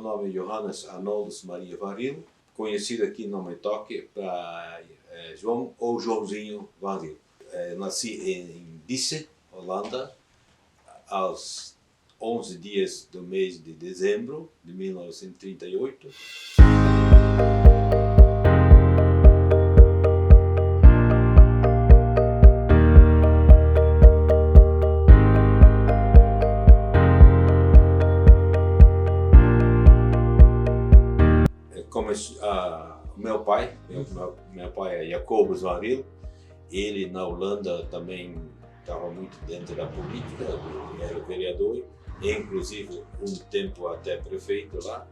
nome é Johannes Arnoldus Maria Van, conhecido aqui no Metoque para João ou Joãozinho Van. Nasci em Disse, Holanda, aos 11 dias do mês de dezembro de 1938. Meu pai é Jacobus Van Riel. Ele na Holanda também estava muito dentro da política, era vereador, e inclusive um tempo até prefeito lá.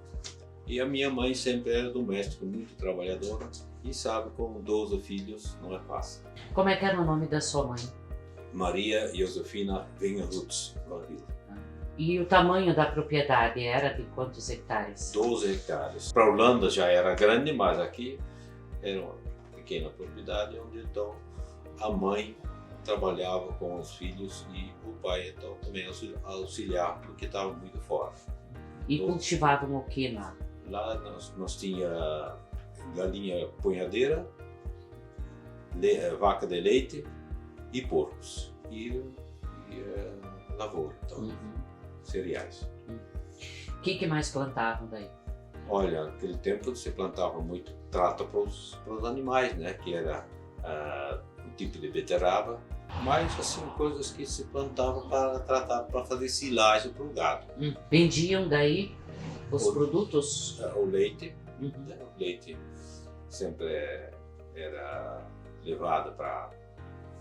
E a minha mãe sempre era doméstica, muito trabalhadora, e sabe, com 12 filhos não é fácil. Como é que era o nome da sua mãe? Maria Josefina Vingerhoots Van Riel. E o tamanho da propriedade era de quantos hectares? 12 hectares. Para a Holanda já era grande, mas aqui era uma pequena propriedade, onde então a mãe trabalhava com os filhos e o pai então também auxiliava, porque estava muito fora. E cultivavam o que lá? Lá nós tínhamos galinha punhadeira, vaca de leite e porcos. E lavoura, então, cereais. O que mais plantavam daí? Olha, naquele tempo se plantava muito trata para os animais, né? Que era um tipo de beterraba, mas assim, coisas que se plantavam para tratar, para fazer silagem para o gado. Vendiam daí os produtos? O leite, né? O leite sempre era levado para...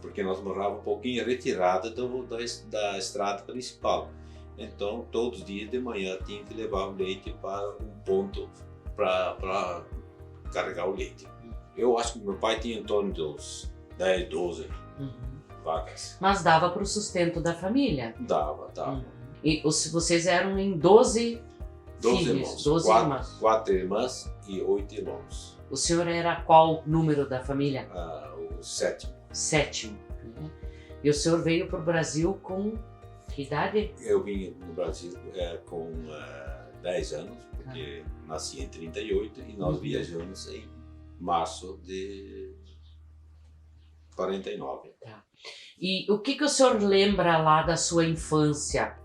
Porque nós morávamos um pouquinho retirada da estrada principal. Então, todos os dias de manhã tinha que levar o leite para um ponto para carregar o leite. Eu acho que meu pai tinha em torno de uns 10, 12 vacas. Mas dava para o sustento da família? Dava. E vocês eram em 12 filhos? Irmãos. 12 irmãs. 4 irmãs e 8 irmãos. O senhor era qual número da família? O sétimo. Sétimo. E o senhor veio para o Brasil com que idade? Eu vim no Brasil com 10 anos, porque nasci em 38 e nós viajamos em março de 49. Tá. E o que o senhor lembra lá da sua infância?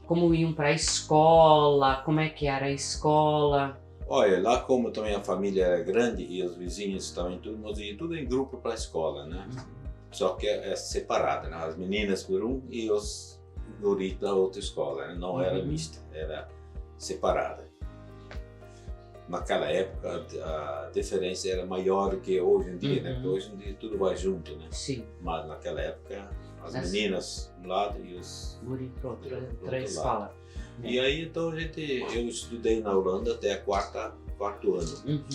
Como iam para a escola? Como é que era a escola? Olha, lá como também a família era grande e os vizinhos também, nós íamos tudo em grupo para a escola, né? Só que é separada, né? As meninas por um e os guris da outra escola, né? Não era mista, era separada. Naquela época a diferença era maior do que hoje em dia, né? Porque hoje em dia tudo vai junto, né? Sim. Mas naquela época as meninas de um lado e os guris para outra escola. E aí então eu estudei na Holanda até quarto ano.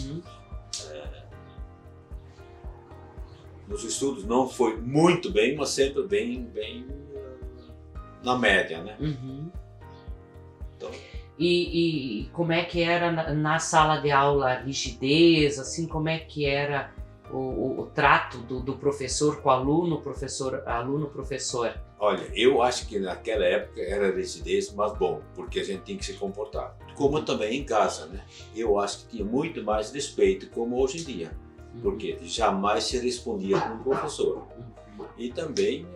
Nos estudos não foi muito bem, mas sempre bem na média, né? Então, e como é que era na sala de aula, a rigidez, assim, como é que era o trato do professor com o aluno, professor? Olha, eu acho que naquela época era rigidez, mas bom, porque a gente tinha que se comportar. Como também em casa, né? Eu acho que tinha muito mais respeito como hoje em dia, porque jamais se respondia com o professor. E também,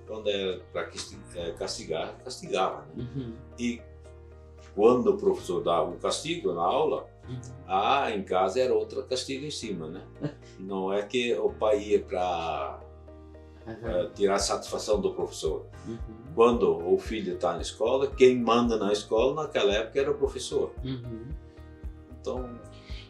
quando era para castigar, castigava. Né? E quando o professor dava um castigo na aula, em casa era outro castigo em cima, né? Não é que o pai ia para tirar satisfação do professor. Quando o filho está na escola, quem manda na escola naquela época era o professor. Então...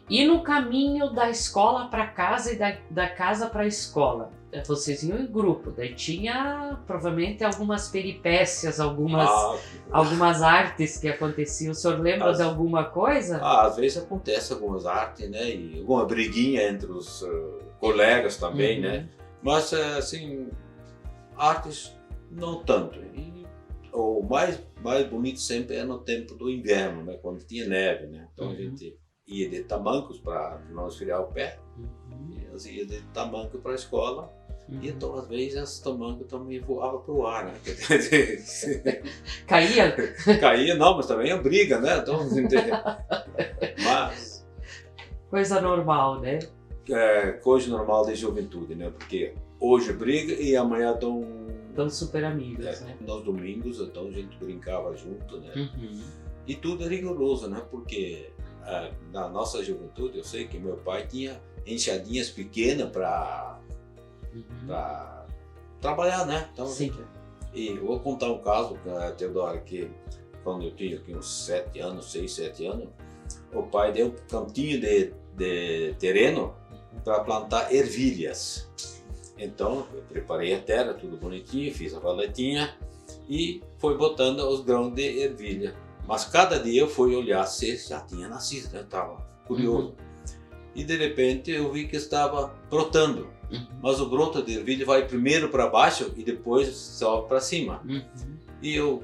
E no caminho da escola para casa e da casa para a escola, vocês iam em grupo, daí tinha provavelmente algumas peripécias, algumas artes que aconteciam. O senhor lembra de alguma coisa? Às vezes acontece algumas artes, né? E alguma briguinha entre os colegas também, né? Mas assim, artes não tanto. E o mais bonito sempre é no tempo do inverno, né? Quando tinha neve, né? Então a gente ia de tamancos para não esfriar o pé. E nós ia de tamanco para a escola. E então, às vezes, as tamangas também voavam para o ar, né? Caía? Caía, não, mas também é briga, né? Então, mas... Coisa normal, né? É, coisa normal da juventude, né? Porque hoje briga e amanhã estão super amigos, né? Nos domingos, então a gente brincava junto, né? Uhum. E tudo é rigoroso, né? Porque na nossa juventude, eu sei que meu pai tinha enxadinhas pequenas para trabalhar, né? Então, sim. E eu vou contar um caso, Teodoro, que quando eu tinha aqui uns 6, 7 anos, o pai deu um cantinho de terreno para plantar ervilhas. Então, eu preparei a terra, tudo bonitinho, fiz a valetinha e foi botando os grãos de ervilha. Mas cada dia eu fui olhar se já tinha nascido, né? Eu estava curioso. E de repente eu vi que estava brotando. Mas o broto de ervilha vai primeiro para baixo e depois sobe para cima. E eu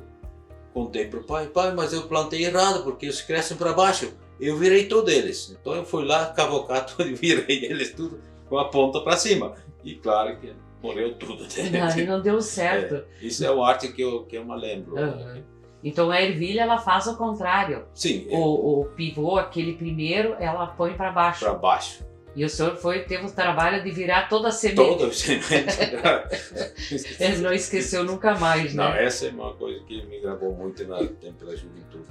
contei para o pai, mas eu plantei errado porque eles crescem para baixo. Eu virei todos eles. Então eu fui lá cavocar tudo e virei eles tudo com a ponta para cima. E claro que morreu tudo. Aí não deu certo. Isso é uma arte que eu me lembro. Então a ervilha ela faz o contrário. Sim. O pivô, aquele primeiro, ela põe para baixo. Para baixo. E o senhor teve o trabalho de virar toda a semente. Toda a semente. Ele não esqueceu nunca mais, né? Não, essa é uma coisa que me gravou muito no tempo da juventude.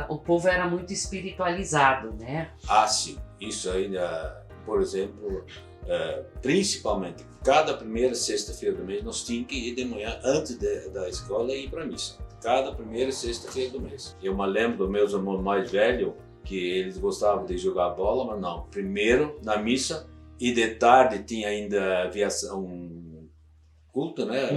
O povo era muito espiritualizado, né? Ah, sim. Isso ainda, por exemplo, principalmente, cada primeira sexta-feira do mês, nós tínhamos que ir de manhã, antes da escola, e ir para a missa. Cada primeira sexta-feira do mês. Eu me lembro dos meus irmãos mais velhos, que eles gostavam de jogar bola, mas não. Primeiro na missa e de tarde tinha ainda um culto, né?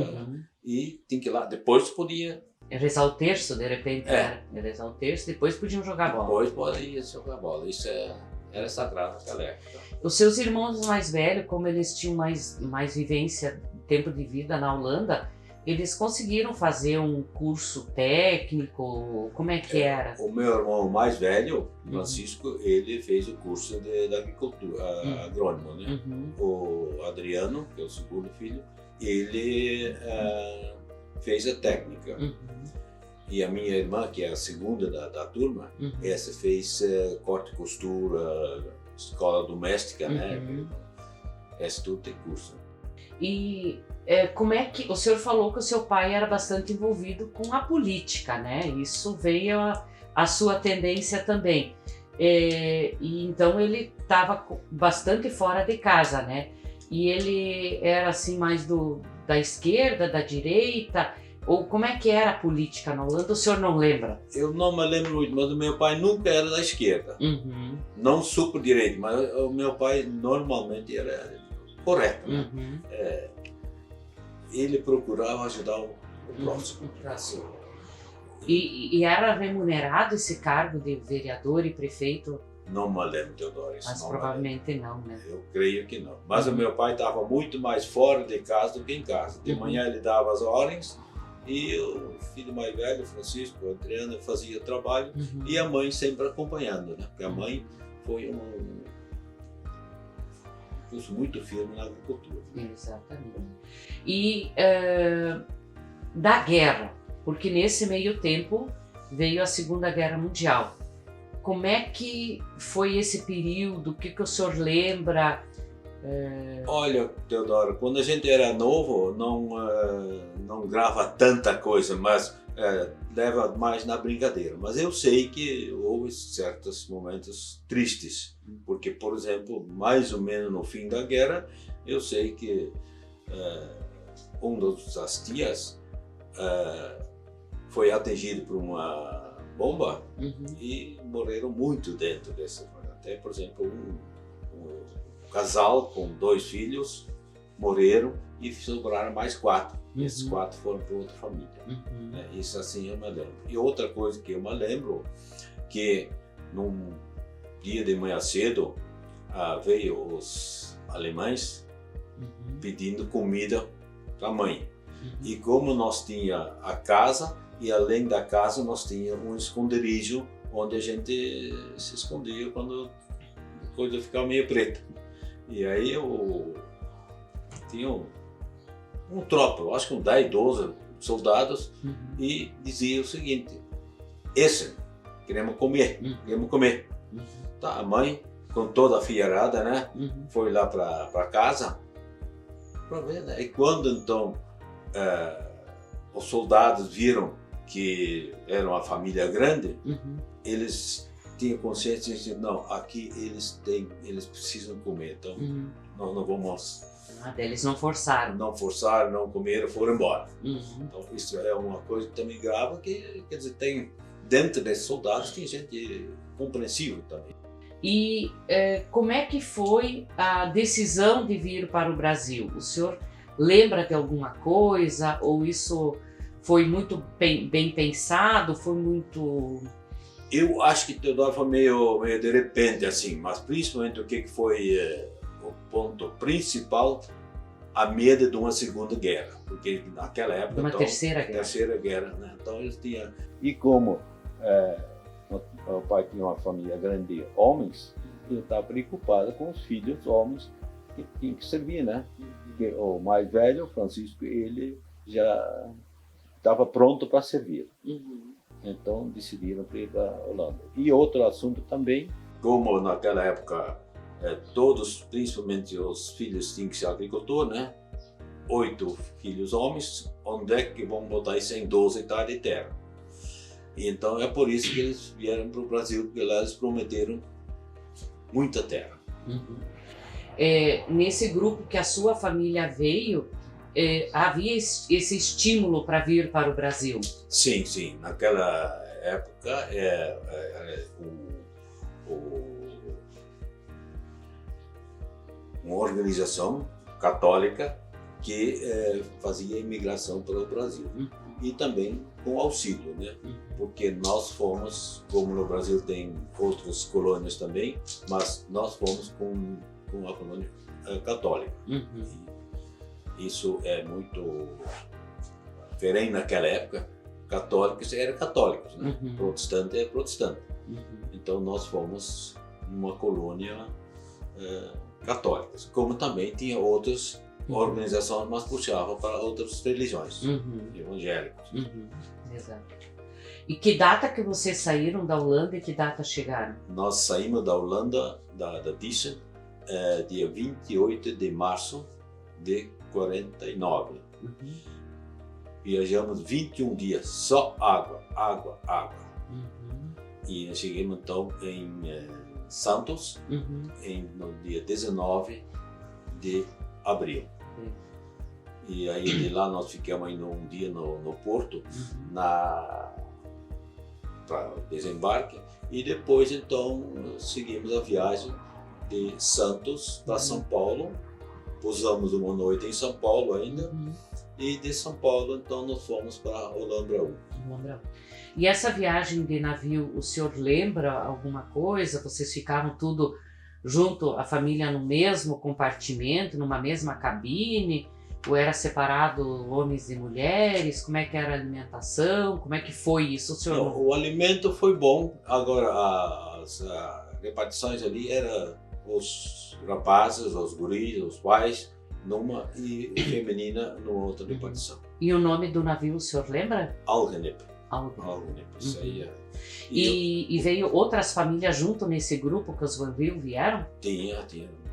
E tinha que ir lá. Depois podia rezar o terço, de repente. Rezar o terço, depois podiam jogar bola. Depois podia jogar bola. Isso era sagrado naquela época. Os seus irmãos mais velhos, como eles tinham mais vivência, tempo de vida na Holanda, eles conseguiram fazer um curso técnico? Como é que era? O meu irmão mais velho, Francisco, ele fez o curso de agricultura, agrônomo, né? O Adriano, que é o segundo filho, ele fez a técnica. E a minha irmã, que é a segunda da turma, essa fez corte e costura, escola doméstica, né? Essa tudo tem curso. E como é que... O senhor falou que o seu pai era bastante envolvido com a política, né? Isso veio a sua tendência também. E então ele estava bastante fora de casa, né? E ele era assim mais da esquerda, da direita... Ou como é que era a política na Holanda? O senhor não lembra? Eu não me lembro muito, mas o meu pai nunca era da esquerda. Não super direito, mas o meu pai normalmente era correto. Né? Ele procurava ajudar o próximo. E era remunerado esse cargo de vereador e prefeito? Não me lembro, Teodoro. Mas provavelmente não, né? Eu creio que não. Mas o meu pai estava muito mais fora de casa do que em casa. De manhã ele dava as ordens. E o filho mais velho, Francisco, o Adriano, fazia o trabalho e a mãe sempre acompanhando, né? Porque a mãe foi um curso muito firme na agricultura. Exatamente. E da guerra, porque nesse meio tempo veio a Segunda Guerra Mundial. Como é que foi esse período? O que o senhor lembra? Olha, Teodoro, quando a gente era novo, não grava tanta coisa, mas leva mais na brincadeira. Mas eu sei que houve certos momentos tristes, porque, por exemplo, mais ou menos no fim da guerra, eu sei que um das tias foi atingido por uma bomba e morreram muito dentro dessa. Até, por exemplo, um casal com 2 filhos morreram e sobraram mais 4. Esses 4 foram para outra família. Isso assim eu me lembro. E outra coisa que eu me lembro, que num dia de manhã cedo veio os alemães pedindo comida para a mãe. E como nós tínhamos a casa, e além da casa nós tínhamos um esconderijo onde a gente se escondia quando a coisa ficava meio preta. E aí tinha um tropa, eu acho que 10, 12 soldados, e dizia o seguinte: esse, queremos comer, queremos comer. Tá, a mãe, com toda a filharada, né, foi lá para casa para ver, né? E quando então os soldados viram que era uma família grande, eles tinham consciência de que não, aqui eles precisam comer, então nós não vamos. Eles não forçaram. Não forçaram, não comeram, foram embora. Então isso é uma coisa também grave, que quer dizer, tem dentro desses soldados tem gente compreensiva também. E como é que foi a decisão de vir para o Brasil? O senhor lembra de alguma coisa? Ou isso foi muito bem pensado? Foi muito... Eu acho que Teodoro foi meio de repente, assim, mas principalmente o que foi o ponto principal, a medo de uma segunda guerra. Porque naquela época... De uma então, terceira guerra. Terceira guerra, né? Então eles tinham... E como o pai tinha uma família grande de homens, ele estava preocupado com os filhos homens que tinham que servir, né? Porque o mais velho, Francisco, ele já estava pronto para servir. Então decidiram ir para a Holanda. E outro assunto também, como naquela época todos, principalmente os filhos, tinham que ser agricultor, né? 8 filhos homens, onde é que vão botar isso em 12 hectares de terra? E então é por isso que eles vieram para o Brasil, porque lá eles prometeram muita terra. Nesse grupo que a sua família veio, havia esse estímulo para vir para o Brasil? Sim, sim. Naquela época, uma organização católica que fazia imigração para o Brasil. E também com auxílio, né? Porque nós fomos, como no Brasil tem outras colônias também, mas nós fomos com a colônia católica. Isso é muito diferente naquela época. Católicos eram católicos, né? Protestante é protestante. Então nós fomos numa colônia católica, como também tinha outras organizações, mas puxava para outras religiões, evangélicos. Exato. E que data que vocês saíram da Holanda e que data chegaram? Nós saímos da Holanda, da Thyssen, dia 28 de março de 49. Viajamos 21 dias, só água, água, água. E chegamos então em Santos, no dia 19 de abril. E aí de lá nós ficamos ainda um dia no porto, para desembarque, e depois então seguimos a viagem de Santos para São Paulo. Pousamos uma noite em São Paulo ainda, e de São Paulo então nós fomos para Holambra. E essa viagem de navio, o senhor lembra alguma coisa? Vocês ficavam tudo junto, a família no mesmo compartimento, numa mesma cabine? Ou era separado homens e mulheres? Como é que era a alimentação? Como é que foi isso? O alimento foi bom. Agora, as repartições ali eram os rapazes, os guris, os pais, numa, e feminina numa outra repartição. E o nome do navio, o senhor lembra? Algenep. Isso aí é. E veio outras famílias junto nesse grupo que os vieram? Tinha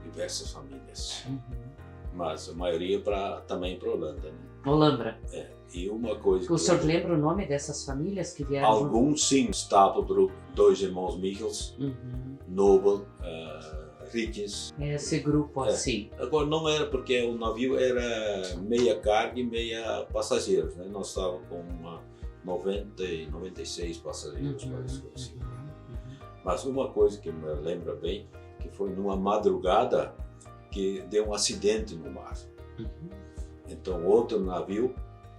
diversas famílias. Mas a maioria também para Holanda, né? Holambra. E uma coisa... O senhor lembra o nome dessas famílias que vieram? Alguns sim. Stapelbroek, 2 irmãos Michels, Nobel, Rickens. Esse grupo assim. Agora não era porque o navio era meia carga e meia passageiros, né? Nós estávamos com 90 e 96 passageiros, parece assim. Mas uma coisa que me lembra bem, que foi numa madrugada que deu um acidente no mar. Então outro navio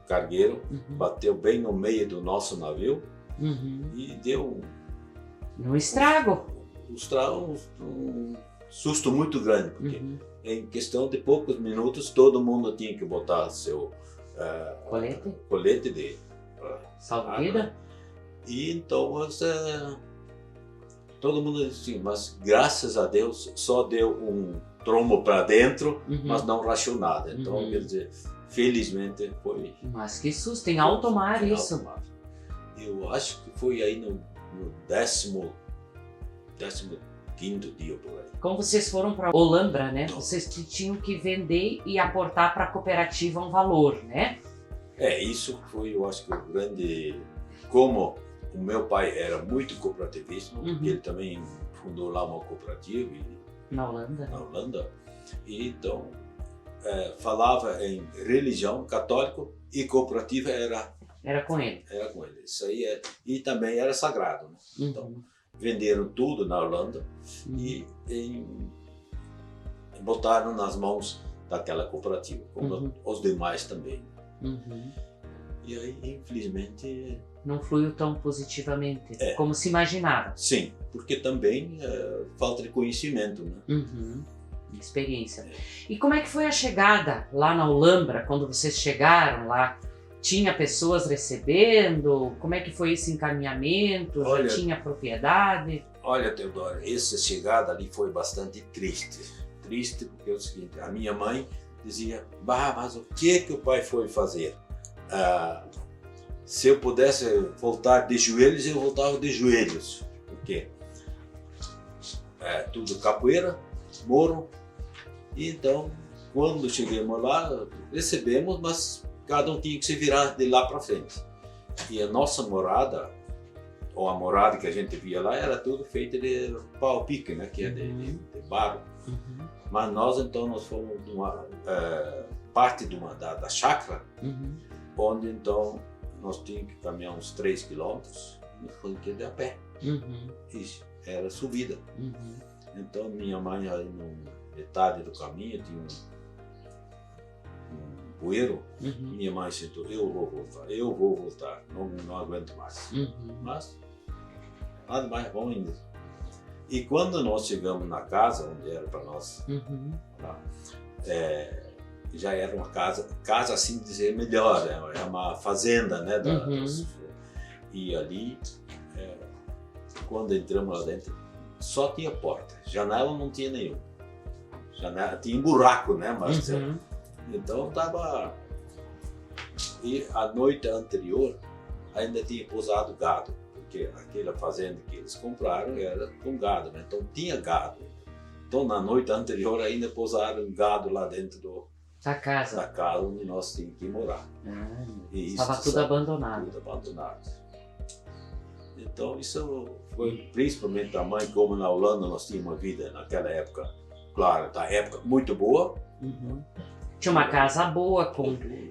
cargueiro bateu bem no meio do nosso navio e deu um estrago. Um susto muito grande, porque em questão de poucos minutos todo mundo tinha que botar seu colete de salva-vida. E então todo mundo disse assim, mas graças a Deus só deu um trombo para dentro, mas não racionada. Então, quer dizer, felizmente foi... Mas que susto, tem alto mar isso. Alto mar. Eu acho que foi aí no 15º dia por aí. Como vocês foram para Olambra, né? Vocês tinham que vender e aportar para a cooperativa um valor, né? Isso foi, eu acho que o grande... Como o meu pai era muito cooperativista, porque ele também fundou lá uma cooperativa na Holanda. E então falava em religião católico e cooperativa era com ele. Era com ele. Isso aí e também era sagrado, né? Então venderam tudo na Holanda e botaram nas mãos daquela cooperativa, como os demais também. E aí, infelizmente... Não fluiu tão positivamente como se imaginava. Sim, porque também falta de conhecimento, né? Experiência. E como é que foi a chegada lá na Olambra, quando vocês chegaram lá? Tinha pessoas recebendo? Como é que foi esse encaminhamento? Já tinha propriedade? Olha, Teodoro, essa chegada ali foi bastante triste. Triste porque é o seguinte, a minha mãe dizia, mas o que o pai foi fazer? Se eu pudesse voltar de joelhos, eu voltava de joelhos. Porque tudo capoeira, morro. E então, quando chegamos lá, recebemos, mas cada um tinha que se virar de lá para frente. E a nossa morada, ou a morada que a gente via lá, era tudo feita de pau-pique, né? Que é de barro. Mas nós, então, nós fomos numa parte da chácara, onde, então, nós tínhamos que caminhar uns 3 quilômetros, e foi que de a pé. Isso, era subida. Então, minha mãe, aí, metade do caminho, tinha um bueiro. Minha mãe sentou, eu vou voltar, não aguento mais. Mas, nada mais, vamos indo. E quando nós chegamos na casa, onde era para nós, já era uma casa assim dizer melhor, é uma fazenda, né? E ali, quando entramos lá dentro, só tinha porta, janela não tinha nenhum. Janela tinha um buraco, né? Mas, então tava... E a noite anterior ainda tinha pousado gado, porque aquela fazenda que eles compraram era com gado, né? Então tinha gado. Então na noite anterior ainda pousaram gado lá dentro da casa onde nós tínhamos que morar. Estava tudo abandonado. Tudo abandonado. Então isso foi principalmente a mãe, como na Holanda nós tínhamos uma vida naquela época, claro, da época muito boa. Tinha uma casa boa,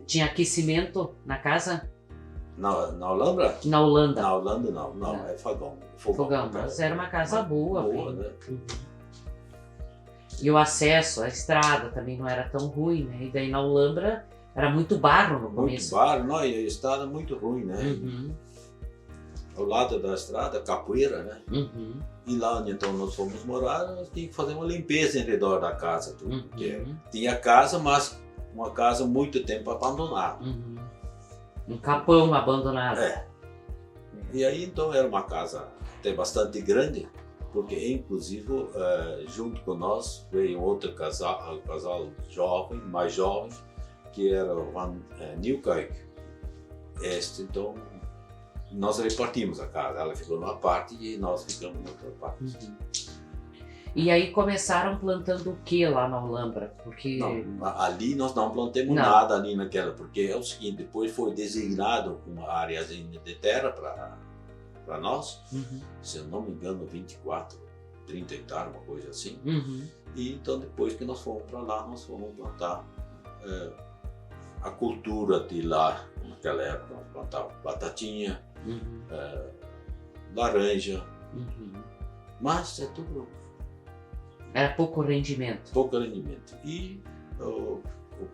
tinha aquecimento na casa? Na Holanda? Na Holanda. Na Holanda não, é fogão. Fogão, mas era uma casa boa. Né? E o acesso, a estrada também não era tão ruim, né? E daí na Olambra era muito barro no começo. Muito barro, não, e a estrada muito ruim, né? Ao lado da estrada, capoeira, né? E lá onde então nós fomos morar, nós tínhamos que fazer uma limpeza em redor da casa, tudo. Porque tinha casa, mas uma casa muito tempo abandonada. Um capão abandonado. E aí então era uma casa até bastante grande, porque inclusive junto com nós veio outro casal jovem, mais jovem, que era o Van Nieuwkerk. Então nós repartimos a casa, ela ficou numa parte e nós ficamos na outra parte. E aí começaram plantando o que lá na Olambra? Porque... Não, ali nós não plantamos nada ali naquela, porque é o seguinte, depois foi designado uma áreazinha de terra para nós, se eu não me engano 24, 30 hectares, uma coisa assim. E então depois que nós fomos para lá, nós fomos plantar a cultura de lá, naquela época, nós plantávamos batatinha, laranja, mas é tudo... Era pouco rendimento. Pouco rendimento. E o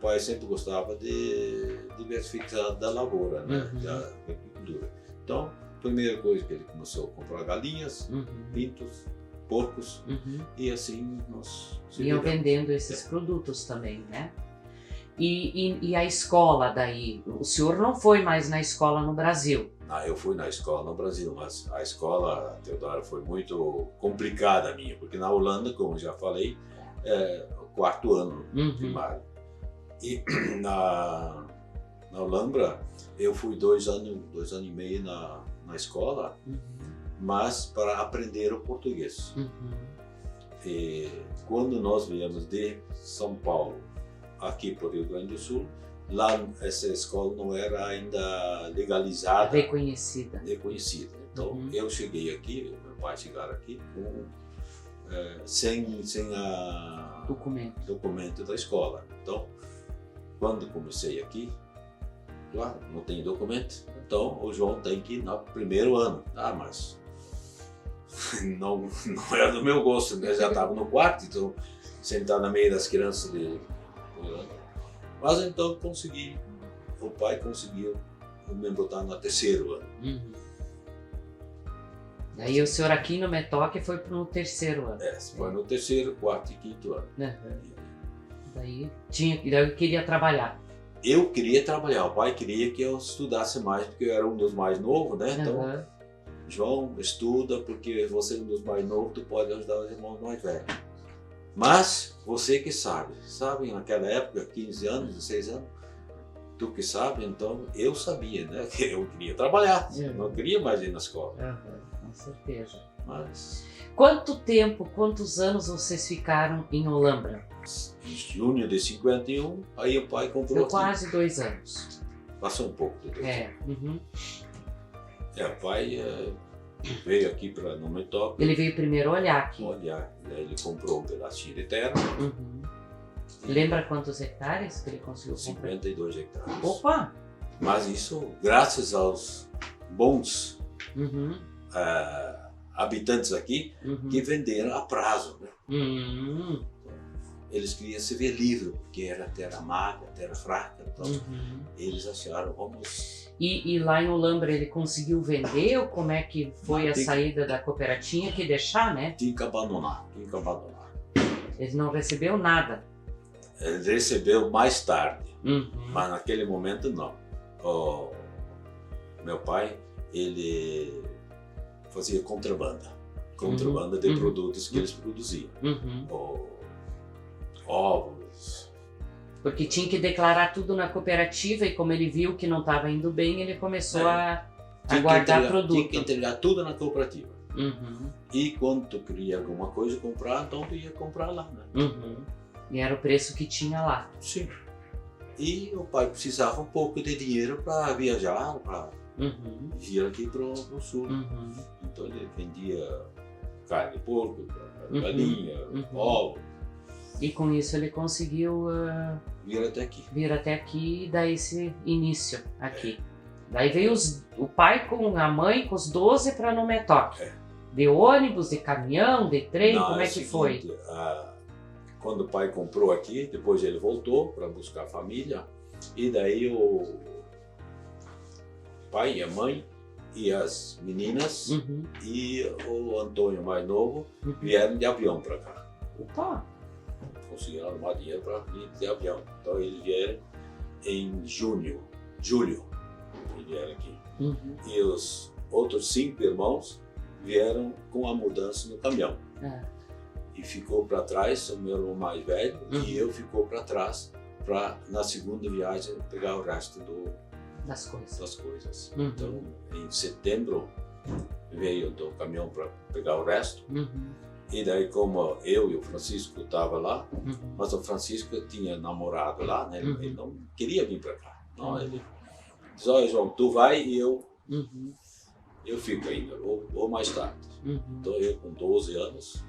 pai sempre gostava de diversificar da lavoura, né? Da agricultura. Então, a primeira coisa que ele começou a comprar galinhas, pintos, porcos, e assim nós iam vendendo esses produtos também, né? E a escola daí? O senhor não foi mais na escola no Brasil? Eu fui na escola no Brasil, mas a escola, Teodoro, foi muito complicada a minha, porque na Holanda, como já falei, 4º ano primário. E na Olambra eu fui 2 anos e meio na escola, mas para aprender o português. E quando nós viemos de São Paulo aqui para o Rio Grande do Sul, lá essa escola não era ainda legalizada, reconhecida. Então eu cheguei aqui, meu pai chegaram aqui com sem a documento da escola. Então quando comecei aqui, claro, não tem documento, então o João tem que ir no 1º ano. Mas não era do meu gosto, né? Já estava no 4º, então sentar no meio das crianças mas então o pai conseguiu me botar no 3º ano. Daí o senhor aqui no Metoque foi no 3º ano. Foi no 3º, 4º e 5º ano. Daí eu queria trabalhar. Eu queria trabalhar, o pai queria que eu estudasse mais, porque eu era um dos mais novos, né? Então, João, estuda, porque você é um dos mais novos, tu pode ajudar os irmãos mais velhos. Mas você que sabe, naquela época, 15 anos, 16 anos, tu que sabe, então eu sabia, né? Que eu queria trabalhar, não queria mais ir na escola. Com certeza. Mas... Quantos anos vocês ficaram em Olambra? Em junho de 51, aí o pai comprou quase 2 anos. Passou um pouco de 2 anos. O pai veio aqui no Metoque. Ele veio primeiro olhar aqui. Ele comprou um pedacinho de terra. Lembra quantos hectares que ele conseguiu comprar? 52 hectares. Opa! Mas isso graças aos bons habitantes aqui que venderam a prazo, né? Eles queriam se ver livre, porque era terra magra, terra fraca, então eles acharam, vamos... E lá em Olambra ele conseguiu vender, ou como é que foi a saída da cooperativa? Tinha que deixar, né? Tinha que abandonar. Ele não recebeu nada? Ele recebeu mais tarde, mas naquele momento não. Meu pai, ele fazia contrabanda de produtos que eles produziam. Ovos. Porque tinha que declarar tudo na cooperativa e como ele viu que não estava indo bem, ele começou a guardar produto. Tinha que entregar tudo na cooperativa. E quando tu queria alguma coisa comprar, então tu ia comprar lá, né? E era o preço que tinha lá. Sim. E o pai precisava um pouco de dinheiro para viajar, para vir aqui para o sul. Então ele vendia carne de porco, galinha, ovos. E com isso ele conseguiu vir até aqui e dar esse início aqui. Daí veio o pai com a mãe, com os 12 para no Metoque. De ônibus, de caminhão, de trem, como é que foi? Quando o pai comprou aqui, depois ele voltou para buscar a família. E daí o pai e a mãe e as meninas e o Antônio mais novo vieram de avião para cá. Opa! Conseguiram arrumar dinheiro para vir de avião. Então eles vieram em julho, eles vieram aqui. E os outros 5 irmãos vieram com a mudança no caminhão. E ficou para trás o meu irmão mais velho e eu ficou para trás para na segunda viagem pegar o resto das coisas. Então em setembro veio do caminhão para pegar o resto. E daí, como eu e o Francisco estavam lá, mas o Francisco tinha namorado lá, né? Ele não queria vir para cá. Não, ele disse, olha João, tu vai e eu fico ainda, ou mais tarde. Então eu com 12 anos.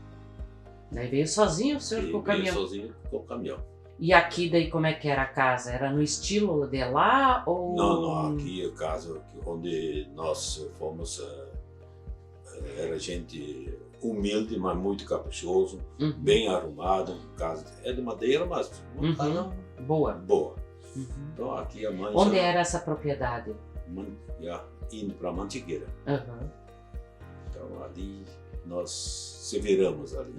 Daí veio sozinho o senhor com o caminhão? Veio sozinho com o caminhão. E aqui daí como é que era a casa? Era no estilo de lá ou... Não, aqui a casa onde nós fomos era gente humilde, mas muito caprichoso, bem arrumado, casa é de madeira, mas uma casa boa. Então aqui a mãe... Onde era essa propriedade? Indo para Mantigueira. Então ali nós se viramos ali.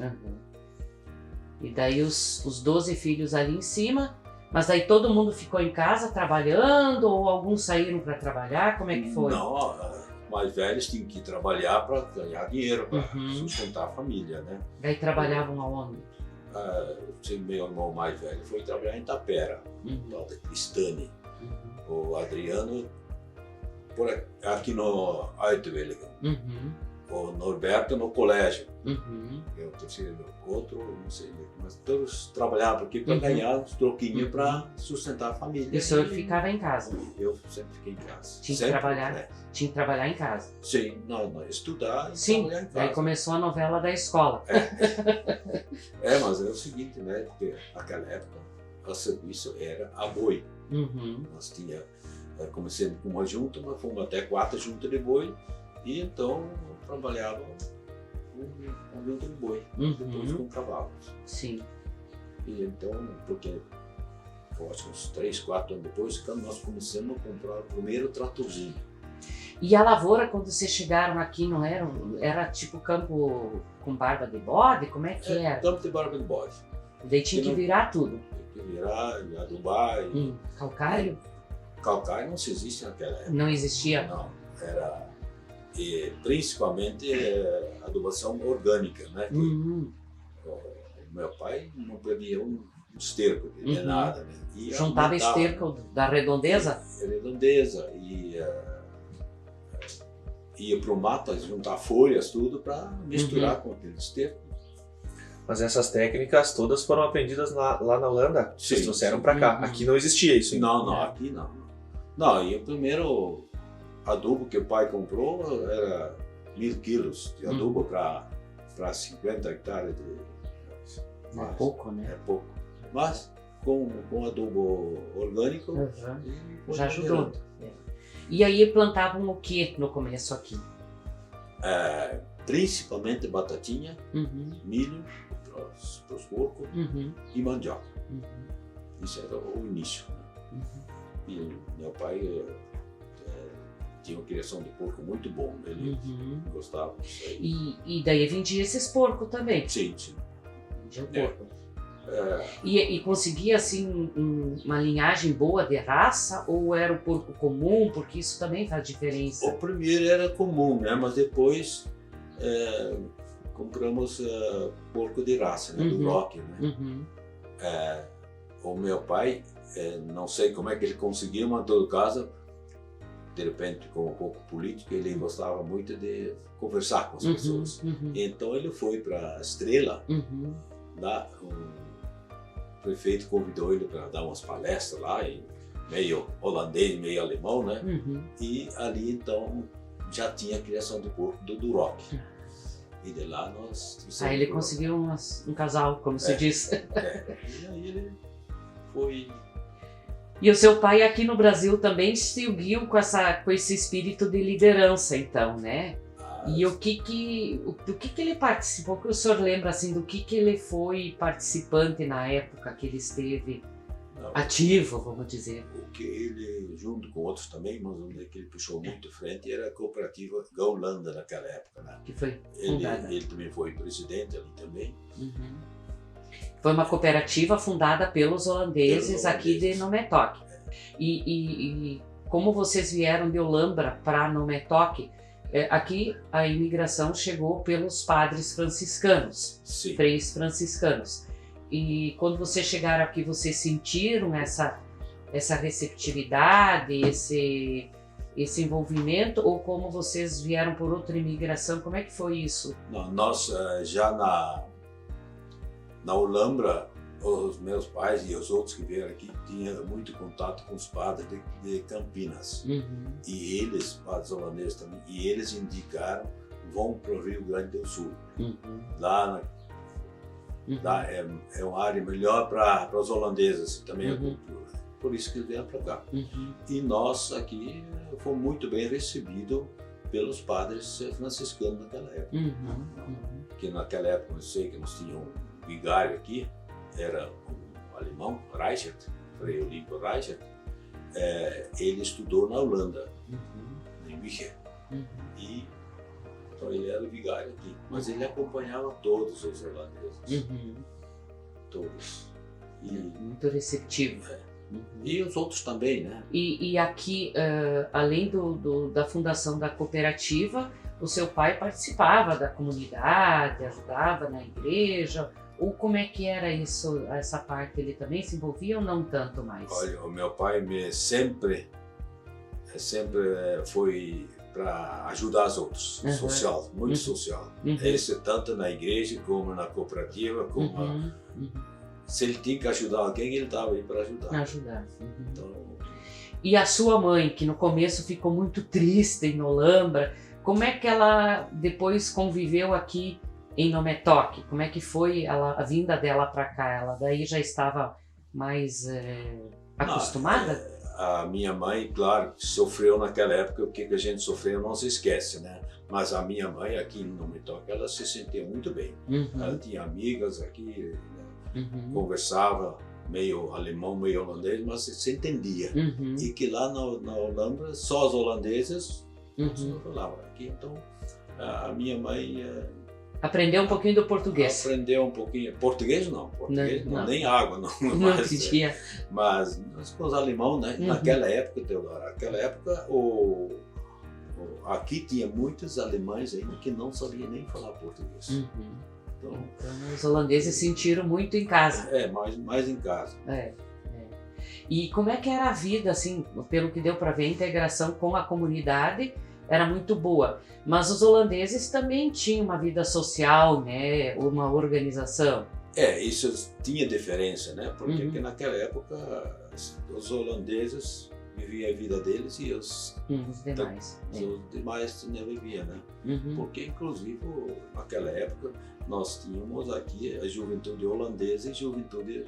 E daí os 12 filhos ali em cima, mas daí todo mundo ficou em casa trabalhando ou alguns saíram para trabalhar? Como é que foi? Não, mais velhos tinham que trabalhar para ganhar dinheiro, para sustentar a família, né? Daí trabalhavam aonde? meu irmão mais velho foi trabalhar em Tapera, tal de Cristane. O Adriano aqui no Aitwelligen. O Norberto no colégio. Eu terceiro, outro, não sei, mas todos trabalhavam aqui para ganhar uns troquinhos para sustentar a família. E o senhor ficava em casa? Eu sempre fiquei em casa. Tinha que trabalhar em casa? Sim, não, estudar e sim, trabalhar em casa. Aí começou a novela da escola. Mas é o seguinte, né? Porque naquela época o serviço era a boi. Nós comecemos com uma junta, mas fomos até 4 juntas de boi. E então trabalhava com junta de boi, depois com cavalos. Sim. E então, porque acho que uns 3, 4 anos depois, quando nós começamos a comprar o primeiro tratorzinho. E a lavoura, quando vocês chegaram aqui, não era tipo campo com barba de bode? Como é que era? Campo de barba de bode. Daí tinha que virar tudo. Tinha que virar, adubar. Calcário? Calcário não se existe naquela época. Não existia? Não, era principalmente adubação orgânica, né? O meu pai não perdia um esterco de nada, né? E juntava esterco da redondeza? Redondeza, e ia para o mato juntar folhas, tudo para misturar com aquele esterco. Mas essas técnicas todas foram aprendidas lá na Holanda? Sim, vocês trouxeram para cá. Aqui não existia isso? Não, aqui não. Não, e o primeiro adubo que o pai comprou era 1000 quilos de adubo para 50 hectares de... É pouco, né? É pouco. Mas com adubo orgânico já ajudou. E aí plantavam o que no começo aqui? Principalmente batatinha, milho para os porcos e mandioca. Isso era o início. Né? E meu pai tinha uma criação de porco muito bom, ele gostava disso aí. E daí vendia esses porcos também? Sim. Vendia o porco. E conseguia assim uma linhagem boa de raça, ou era o porco comum? Porque isso também faz diferença. O primeiro era comum, né? Mas depois compramos porco de raça, né? Do Rock, né? O meu pai, não sei como é que ele conseguiu, mas em todo caso, de repente, com um pouco político, ele gostava muito de conversar com as pessoas. Então ele foi para a Estrela, lá o prefeito convidou ele para dar umas palestras lá, meio holandês, meio alemão, né? E ali então já tinha a criação de porco do Duroc. E de lá nós... Aí ele conseguiu um casal, como se diz. E aí ele foi... E o seu pai aqui no Brasil também seguiu com esse espírito de liderança, então, né? E do que ele participou? O que o senhor lembra, assim, do que ele foi participante na época que ele esteve ativo, vamos dizer? O que ele, junto com outros também, mas onde que ele puxou muito frente era a cooperativa Gaulanda naquela época, né? Que foi fundada. Ele também foi presidente ali também. Foi uma cooperativa fundada pelos holandeses aqui de Nometok. E como vocês vieram de Olambra para Nometok, aqui a imigração chegou pelos padres franciscanos, 3 franciscanos. E quando vocês chegaram aqui, vocês sentiram essa receptividade, esse envolvimento, ou como vocês vieram por outra imigração, como é que foi isso? Não, nós já na Olambra, os meus pais e os outros que vieram aqui tinham muito contato com os padres de Campinas. E eles, padres holandeses também, e eles indicaram, vão para o Rio Grande do Sul. Lá é uma área melhor para os holandeses também a cultura. Por isso que eles vieram para cá. E nós aqui fomos muito bem recebidos pelos padres franciscanos naquela época. Porque naquela época eu sei que nós tínhamos um vigário aqui, era um alemão, Reichert, Frei Olímpio Reichert. Ele estudou na Holanda, em München. E então ele era o vigário aqui, mas ele acompanhava todos os holandeses. Todos. Muito receptivo. E os outros também, né? E aqui, além da fundação da cooperativa, o seu pai participava da comunidade, ajudava na igreja, Ou como é que era isso, essa parte? Ele também se envolvia ou não tanto mais? Olha, o meu pai sempre foi para ajudar os outros, social, muito social. Esse tanto na igreja como na cooperativa, como se ele tinha que ajudar alguém, ele estava aí para ajudar. Então, e a sua mãe, que no começo ficou muito triste em Olambra, como é que ela depois conviveu aqui em Nometóque? Como é que foi a vinda dela para cá? Ela daí já estava mais acostumada? A minha mãe, claro, sofreu naquela época, o que a gente sofreu não se esquece, né? Mas a minha mãe aqui em Nometóque, ela se sentia muito bem. Ela tinha amigas aqui, né? Conversava meio alemão, meio holandês, mas se entendia. E que lá na Holanda, só os holandeses falavam aqui. Então, a minha mãe... aprendeu um pouquinho do português. Aprendeu um pouquinho. Português não, nem água. Não podia. Mas os alemãos, né? Naquela época, Teodoro, aqui tinha muitos alemães ainda que não sabiam nem falar português. Então, os holandeses sentiram muito em casa. Mais em casa. E como é que era a vida, assim, pelo que deu para ver, a integração com a comunidade era muito boa, mas os holandeses também tinham uma vida social, né, uma organização. Isso tinha diferença, né, porque naquela época os holandeses viviam a vida deles e os demais não viviam, né, porque inclusive naquela época nós tínhamos aqui a juventude holandesa e a juventude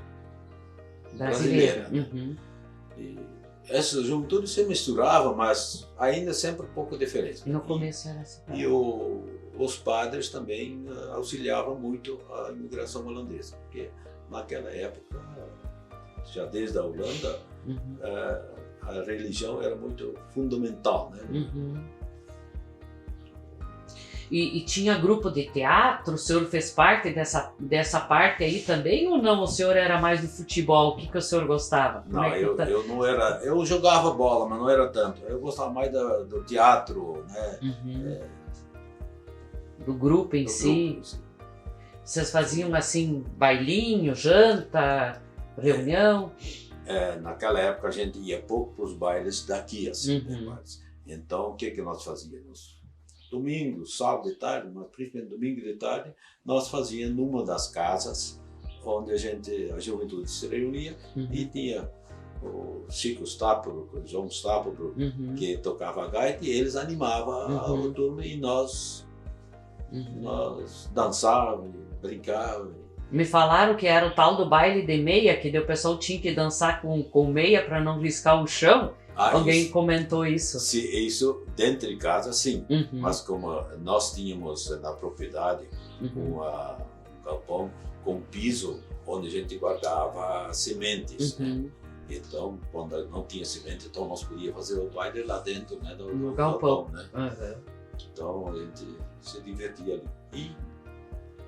brasileira. Né? E essa juventude se misturava, mas ainda sempre um pouco diferente. No começo era assim. E os padres também auxiliavam muito a imigração holandesa, porque naquela época, já desde a Holanda, a religião era muito fundamental, né? E tinha grupo de teatro? O senhor fez parte dessa parte aí também ou não? O senhor era mais do futebol? O que o senhor gostava? Não, eu não era... Eu jogava bola, mas não era tanto. Eu gostava mais do teatro, né? Do grupo em si? Vocês faziam assim, bailinho, janta, reunião? Naquela época a gente ia pouco para os bailes daqui, assim, né? Então o que nós fazíamos? Domingo, sábado de tarde, mas principalmente domingo de tarde, nós fazíamos numa das casas onde a juventude se reunia e tinha o Chico Stápolo, o João Stápolo, que tocava a gaita e eles animavam a turma e nós dançávamos, brincávamos. Me falaram que era o tal do baile de meia, que o pessoal tinha que dançar com meia para não riscar o chão. Alguém comentou isso? Sim, isso dentro de casa, sim. Mas como nós tínhamos na propriedade um galpão com piso onde a gente guardava sementes, né? Então, quando não tinha semente, então nós podíamos fazer o baile lá dentro, né, do galpão, né? Então a gente se divertia ali. E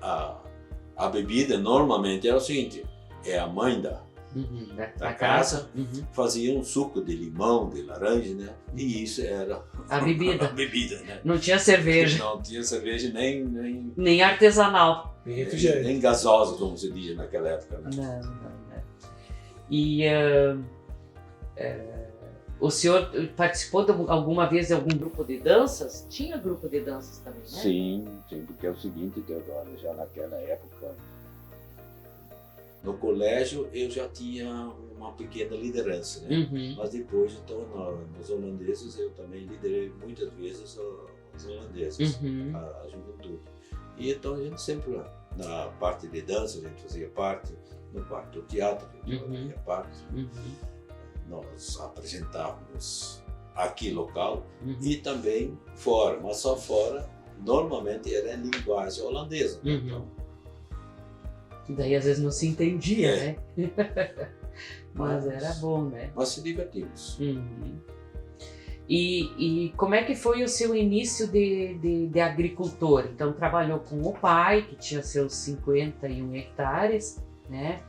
a bebida normalmente era o seguinte: a mãe da casa fazia um suco de limão, de laranja, né? E isso era a bebida. A bebida, né? Não tinha cerveja. Não tinha cerveja nem artesanal. Nem gasosa, como se diz naquela época, né? Não. E o senhor participou alguma vez de algum grupo de danças? Tinha grupo de danças também, né? Sim, porque é o seguinte, Teodoro, já naquela época, no colégio eu já tinha uma pequena liderança, né? Mas depois, então, nos holandeses eu também liderei muitas vezes os holandeses, a juventude. E então a gente sempre, na parte de dança, a gente fazia parte, no parte do teatro, a gente fazia parte. Nós apresentávamos aqui local e também fora, mas só fora, normalmente era em linguagem holandesa. Então, daí às vezes não se entendia, né? Mas era bom, né? Nós se divertimos. E como é que foi o seu início de agricultor? Então trabalhou com o pai, que tinha seus 51 hectares, né?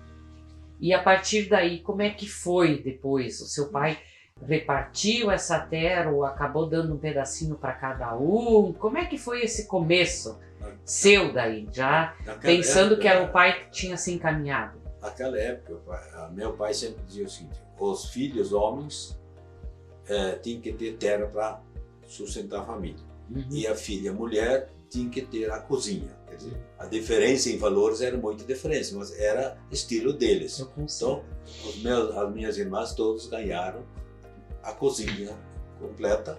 E a partir daí, como é que foi depois? O seu pai repartiu essa terra ou acabou dando um pedacinho para cada um? Como é que foi esse começo seu daí, já pensando que era o pai que tinha se encaminhado? Naquela época, meu pai sempre dizia o seguinte: os filhos homens tinham que ter terra para sustentar a família. E a filha mulher tinha que ter a cozinha. Quer dizer, a diferença em valores era muito diferente, mas era estilo deles. Então, as minhas irmãs todas ganharam a cozinha completa,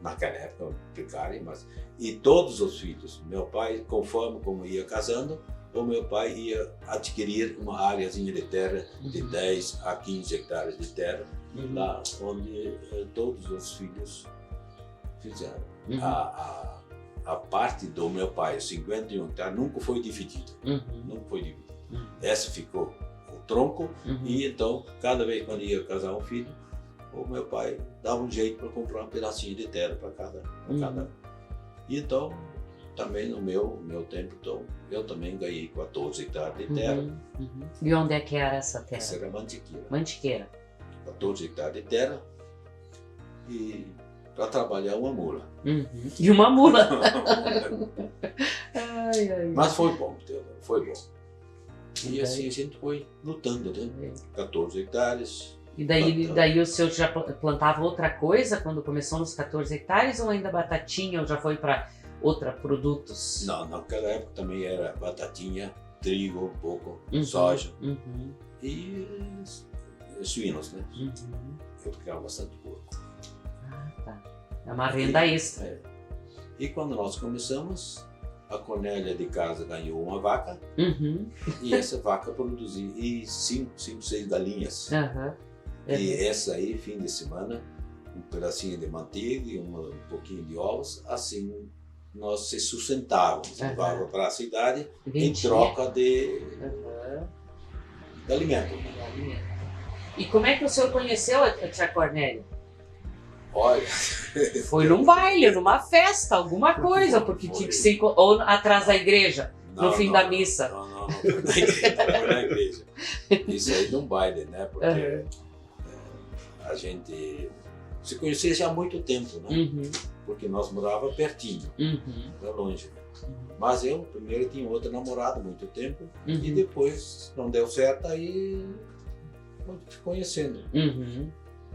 naquela época precária, mas e todos os filhos. Meu pai, conforme como ia casando, o meu pai ia adquirir uma áreazinha de terra de 10 a 15 hectares de terra, lá onde todos os filhos fizeram. A parte do meu pai, 51 hectares, nunca foi dividida. Nunca foi dividida. Essa ficou o tronco, e então, cada vez quando ia casar um filho, o meu pai dava um jeito para comprar um pedacinho de terra para cada. E então, também no meu tempo, então, eu também ganhei 14 hectares de terra. E onde é que era essa terra? Essa era Mantiqueira. Mantiqueira. 14 hectares de terra, e para trabalhar uma mula. E uma mula. Mas foi bom, foi bom. E assim a gente foi lutando, né? 14 hectares. E daí o senhor já plantava outra coisa quando começou nos 14 hectares, ou ainda batatinha, ou já foi para outros produtos? Não, naquela época também era batatinha, trigo, um pouco, soja e suínos, né? Eu criava bastante porco. Tá. É uma renda extra. E quando nós começamos, a Cornélia de casa ganhou uma vaca, e essa vaca produzia 5, 6 galinhas. E essa aí, fim de semana, um pedacinho de manteiga e um pouquinho de ovos, assim nós se sustentávamos, levava para a cidade em troca de alimento. E como é que o senhor conheceu a tia Cornélia? Olha, foi num baile, numa festa, alguma coisa, porque tinha que ser ou atrás da igreja, no fim da missa. Não foi na igreja. Isso aí num baile, né? Porque a gente se conhecia já há muito tempo, né? Porque nós morávamos pertinho, não longe. Mas eu primeiro tinha outra namorada há muito tempo, e depois não deu certo, aí conhecendo.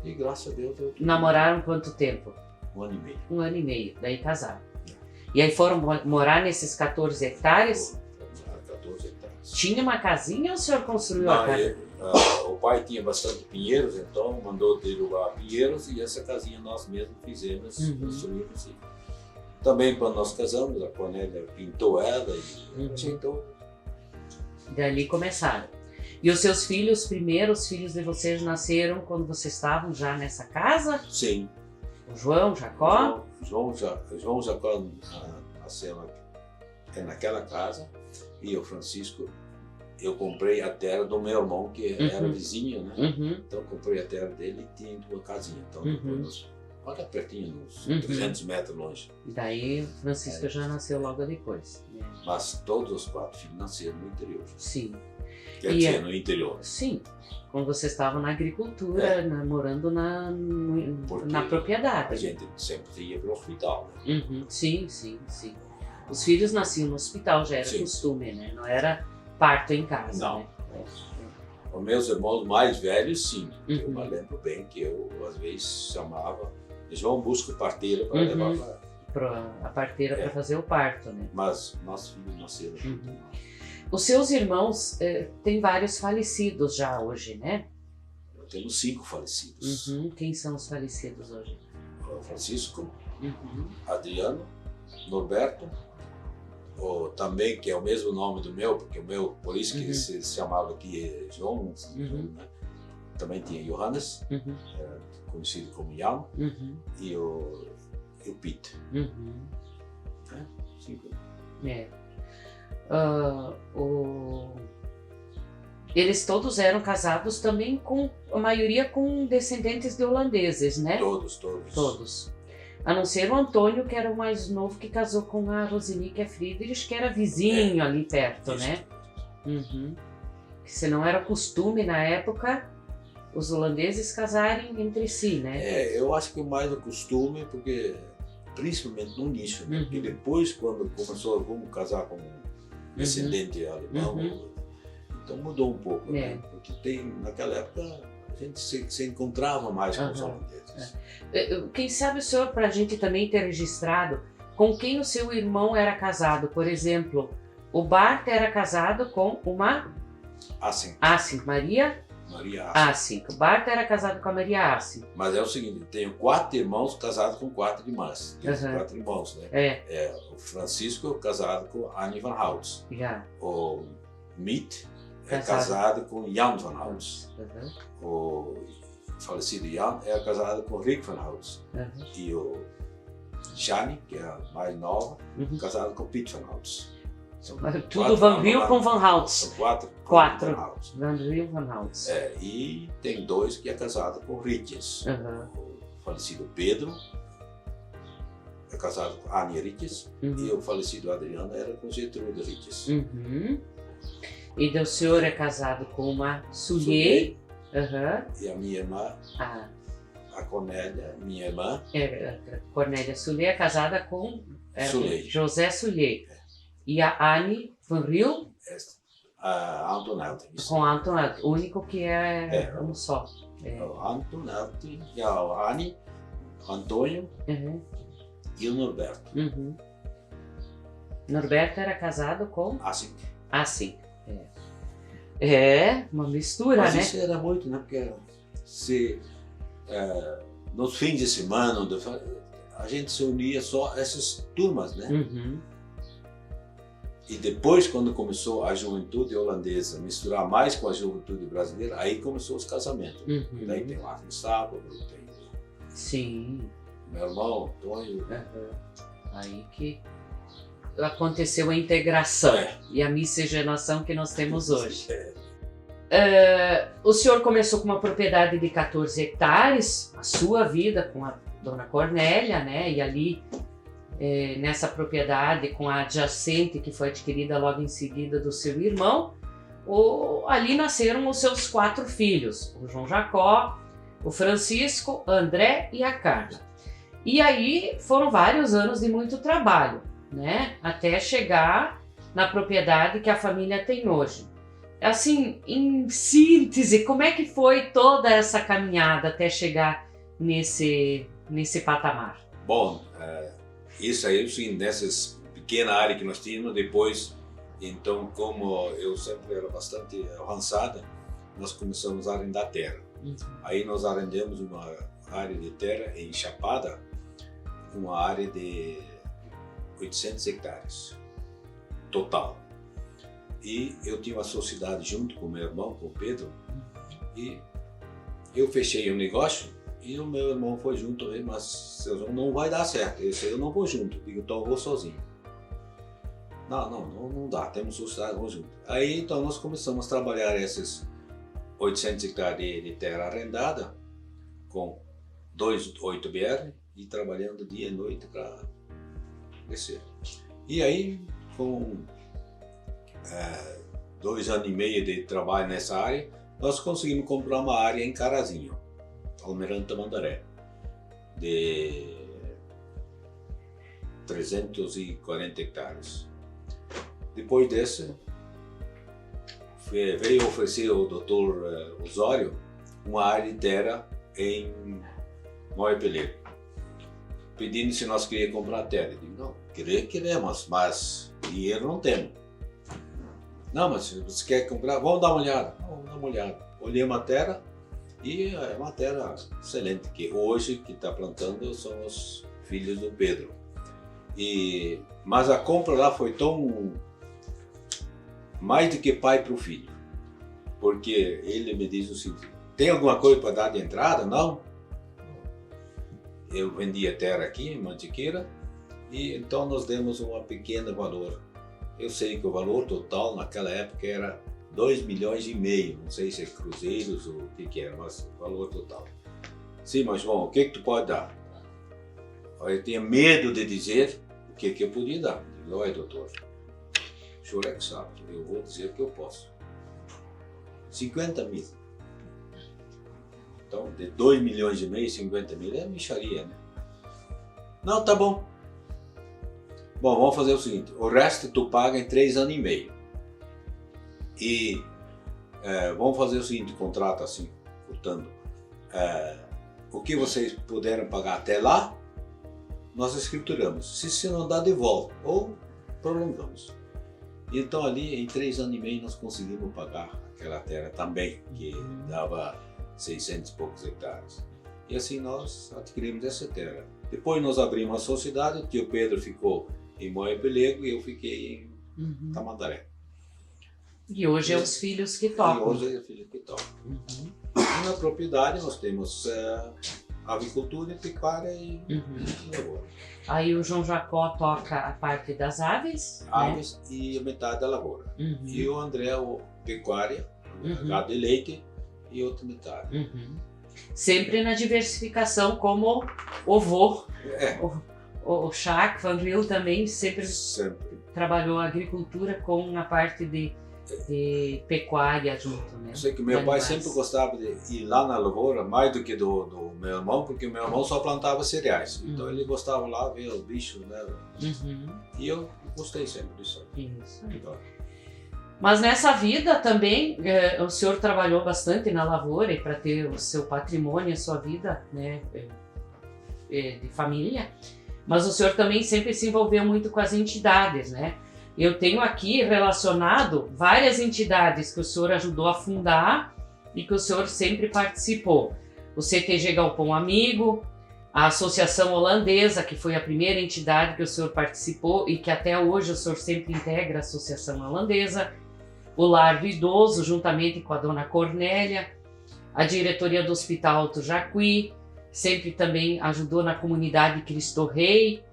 E graças a Deus eu... Namoraram quanto tempo? 1 ano e meio. 1 ano e meio, daí casaram. E aí foram morar nesses 14 hectares? 14 hectares. Tinha uma casinha ou o senhor construiu a casa? O pai tinha bastante pinheiros, então mandou derrubar pinheiros, e essa casinha nós mesmos fizemos, construímos. Também quando nós casamos, a Cornélia pintou ela e ajeitou. Dali começaram. E os seus filhos, os primeiros filhos de vocês, nasceram quando vocês estavam já nessa casa? Sim. O João, Jacó? João Jacó nasceu naquela casa, e o Francisco, eu comprei a terra do meu irmão, que era vizinho, né? Então eu comprei a terra dele e tinha uma casinha. Então depois olha pertinho, uns 300 metros longe. E daí o Francisco já nasceu logo depois. Mas todos os 4 filhos nasceram no interior. Sim. Quer dizer, no interior. Sim. Quando vocês estavam na agricultura, morando na propriedade. A gente sempre ia para o hospital, né? Sim. Os filhos nasciam no hospital, já era costume, né? Não era parto em casa. Não. Né? Os meus irmãos mais velhos, sim. Eu me lembro bem que eu, às vezes, chamava, João, busca parteira para levar a parteira para fazer o parto, né? Mas nossos filhos nasceram. Os seus irmãos têm vários falecidos já hoje, né? Temos 5 falecidos. Quem são os falecidos hoje? Francisco, Adriano, Norberto, também, que é o mesmo nome do meu, porque o meu, por isso que se chamava aqui João, né? Também tinha Johannes, conhecido como Jan, e o Pete. 5. Eles todos eram casados também com, a maioria com descendentes de holandeses, né? Todos. A não ser o Antônio, que era o mais novo, que casou com a Rosinique Friedrich, que era vizinho ali perto, né? Que se não era costume na época, os holandeses casarem entre si, né? Eu acho que é mais o costume, porque principalmente no início, né? Porque depois, quando começou a casar com um descendente alemão, então mudou um pouco, né? Porque naquela época a gente se encontrava mais com os holandeses. Quem sabe o senhor, para a gente também ter registrado, com quem o seu irmão era casado? Por exemplo, o Bart era casado com uma... Assink, Maria Assink. O Bart era casado com a Maria Assink. Mas é o seguinte, tenho 4 irmãos casados com 4 irmãs. Tenho 4 irmãos, né? O Francisco casado com Annie van Houts. O Miet é casado com Jan van Houts. O falecido Jan é casado com Rick van Houts. E o Jane, que é a mais nova, casado com Piet van Houts. Tudo Van Riel com Van Houts. São 4. Van Riel, Van Houts. E tem 2 que é casado com Ritjes. O falecido Pedro é casado com Annie Ritjes e o falecido Adriano era com Gertrude Ritjes. E o senhor é casado com uma Sully. E a minha irmã, a Cornélia, minha irmã. Cornélia Sully é casada com José Sully. E a Annie van Riel? A Antonelli. Com a Antonelli, o único que é um só. O Antonelli, a Annie, o Antônio e o Norberto. Norberto era casado com? Assink. Uma mistura, Mas né? Isso era muito, né? Porque nos fins de semana, a gente se unia só essas turmas, né? E depois, quando começou a juventude holandesa misturar mais com a juventude brasileira, aí começou os casamentos. Daí tem o Arne Sábado, tem meu irmão, Antônio. Aí que aconteceu a integração e a miscigenação que nós temos hoje. O senhor começou com uma propriedade de 14 hectares, a sua vida com a dona Cornélia, né? E ali, nessa propriedade, com a adjacente que foi adquirida logo em seguida do seu irmão, ali nasceram os seus 4 filhos, o João Jacó, o Francisco, André e a Carla. E aí foram vários anos de muito trabalho, né? Até chegar na propriedade que a família tem hoje. Assim, em síntese, como é que foi toda essa caminhada até chegar nesse patamar? Bom, isso aí, assim, nessas pequena área que nós tínhamos, depois, então, como eu sempre era bastante avançada, nós começamos a arrendar terra. Aí nós arrendamos uma área de terra em Chapada, uma área de 800 hectares total. E eu tinha uma sociedade junto com meu irmão, com o Pedro, e eu fechei o negócio e o meu irmão foi junto, mas seu João, não vai dar certo, eu não vou junto, digo, então eu vou sozinho. Não dá, temos sociedade, vamos junto. Aí então nós começamos a trabalhar esses 800 hectares de terra arrendada com 8 BR e trabalhando dia e noite para crescer. E aí, com 2 anos e meio de trabalho nessa área, nós conseguimos comprar uma área em Carazinho, Almirante Tamandaré, de 340 hectares. Depois desse, veio oferecer ao Dr. Osório uma área de terra em Moepelê, pedindo se nós queríamos comprar terra. Eu digo, não, queremos, mas dinheiro não temos. Não, mas se você quer comprar, vamos dar uma olhada. Vamos dar uma olhada. Olhei uma terra e é uma terra excelente, que hoje que está plantando são os filhos do Pedro. Mas a compra lá foi tão mais do que pai para o filho, porque ele me diz o seguinte: tem alguma coisa para dar de entrada? Não? Eu vendi a terra aqui em Mantiqueira e então nós demos um pequeno valor. Eu sei que o valor total naquela época era 2,5 milhões, não sei se é cruzeiros ou o que era, mas o valor total. Sim, mas bom, o que tu pode dar? Eu tinha medo de dizer o que eu podia dar. Eu digo, olha, doutor, o senhor é que sabe, eu vou dizer o que eu posso. 50 mil. Então, de 2 milhões e meio, 50 mil é mixaria, né? Não, tá bom. Bom, vamos fazer o seguinte, o resto tu paga em 3 anos e meio. E vamos fazer o seguinte, contrato assim, portanto, o que vocês puderam pagar até lá, nós escrituramos. Se não dá, de volta ou prolongamos. Então ali, em 3 anos e meio, nós conseguimos pagar aquela terra também, que dava 600 e poucos hectares. E assim nós adquirimos essa terra. Depois nós abrimos a sociedade, o tio Pedro ficou em Moinho Pelego e eu fiquei em Tamandaré. E hoje é os filhos que tocam. E hoje é os filhos que tocam. E na propriedade nós temos avicultura, pecuária e lavoura. Aí o João Jacó toca a parte das aves. Aves, né? E a metade da lavoura. E o André, o pecuária, gado de leite e outra metade. Sempre na diversificação, como o vô. O Jacques Van Riel também sempre trabalhou a agricultura com a parte de pecuária junto, né? Eu sei que meu pai sempre gostava de ir lá na lavoura, mais do que do meu irmão, porque o meu irmão só plantava cereais. Então ele gostava lá ver os bichos, né? E eu gostei sempre disso. Isso. Mas nessa vida também, o senhor trabalhou bastante na lavoura e para ter o seu patrimônio, a sua vida, né, de família. Mas o senhor também sempre se envolveu muito com as entidades, né? Eu tenho aqui relacionado várias entidades que o senhor ajudou a fundar e que o senhor sempre participou. O CTG Galpão Amigo, a Associação Holandesa, que foi a primeira entidade que o senhor participou e que até hoje o senhor sempre integra a Associação Holandesa, o Lar do Idoso, juntamente com a dona Cornélia, a diretoria do Hospital Alto Jacuí, sempre também ajudou na comunidade Cristo Rei,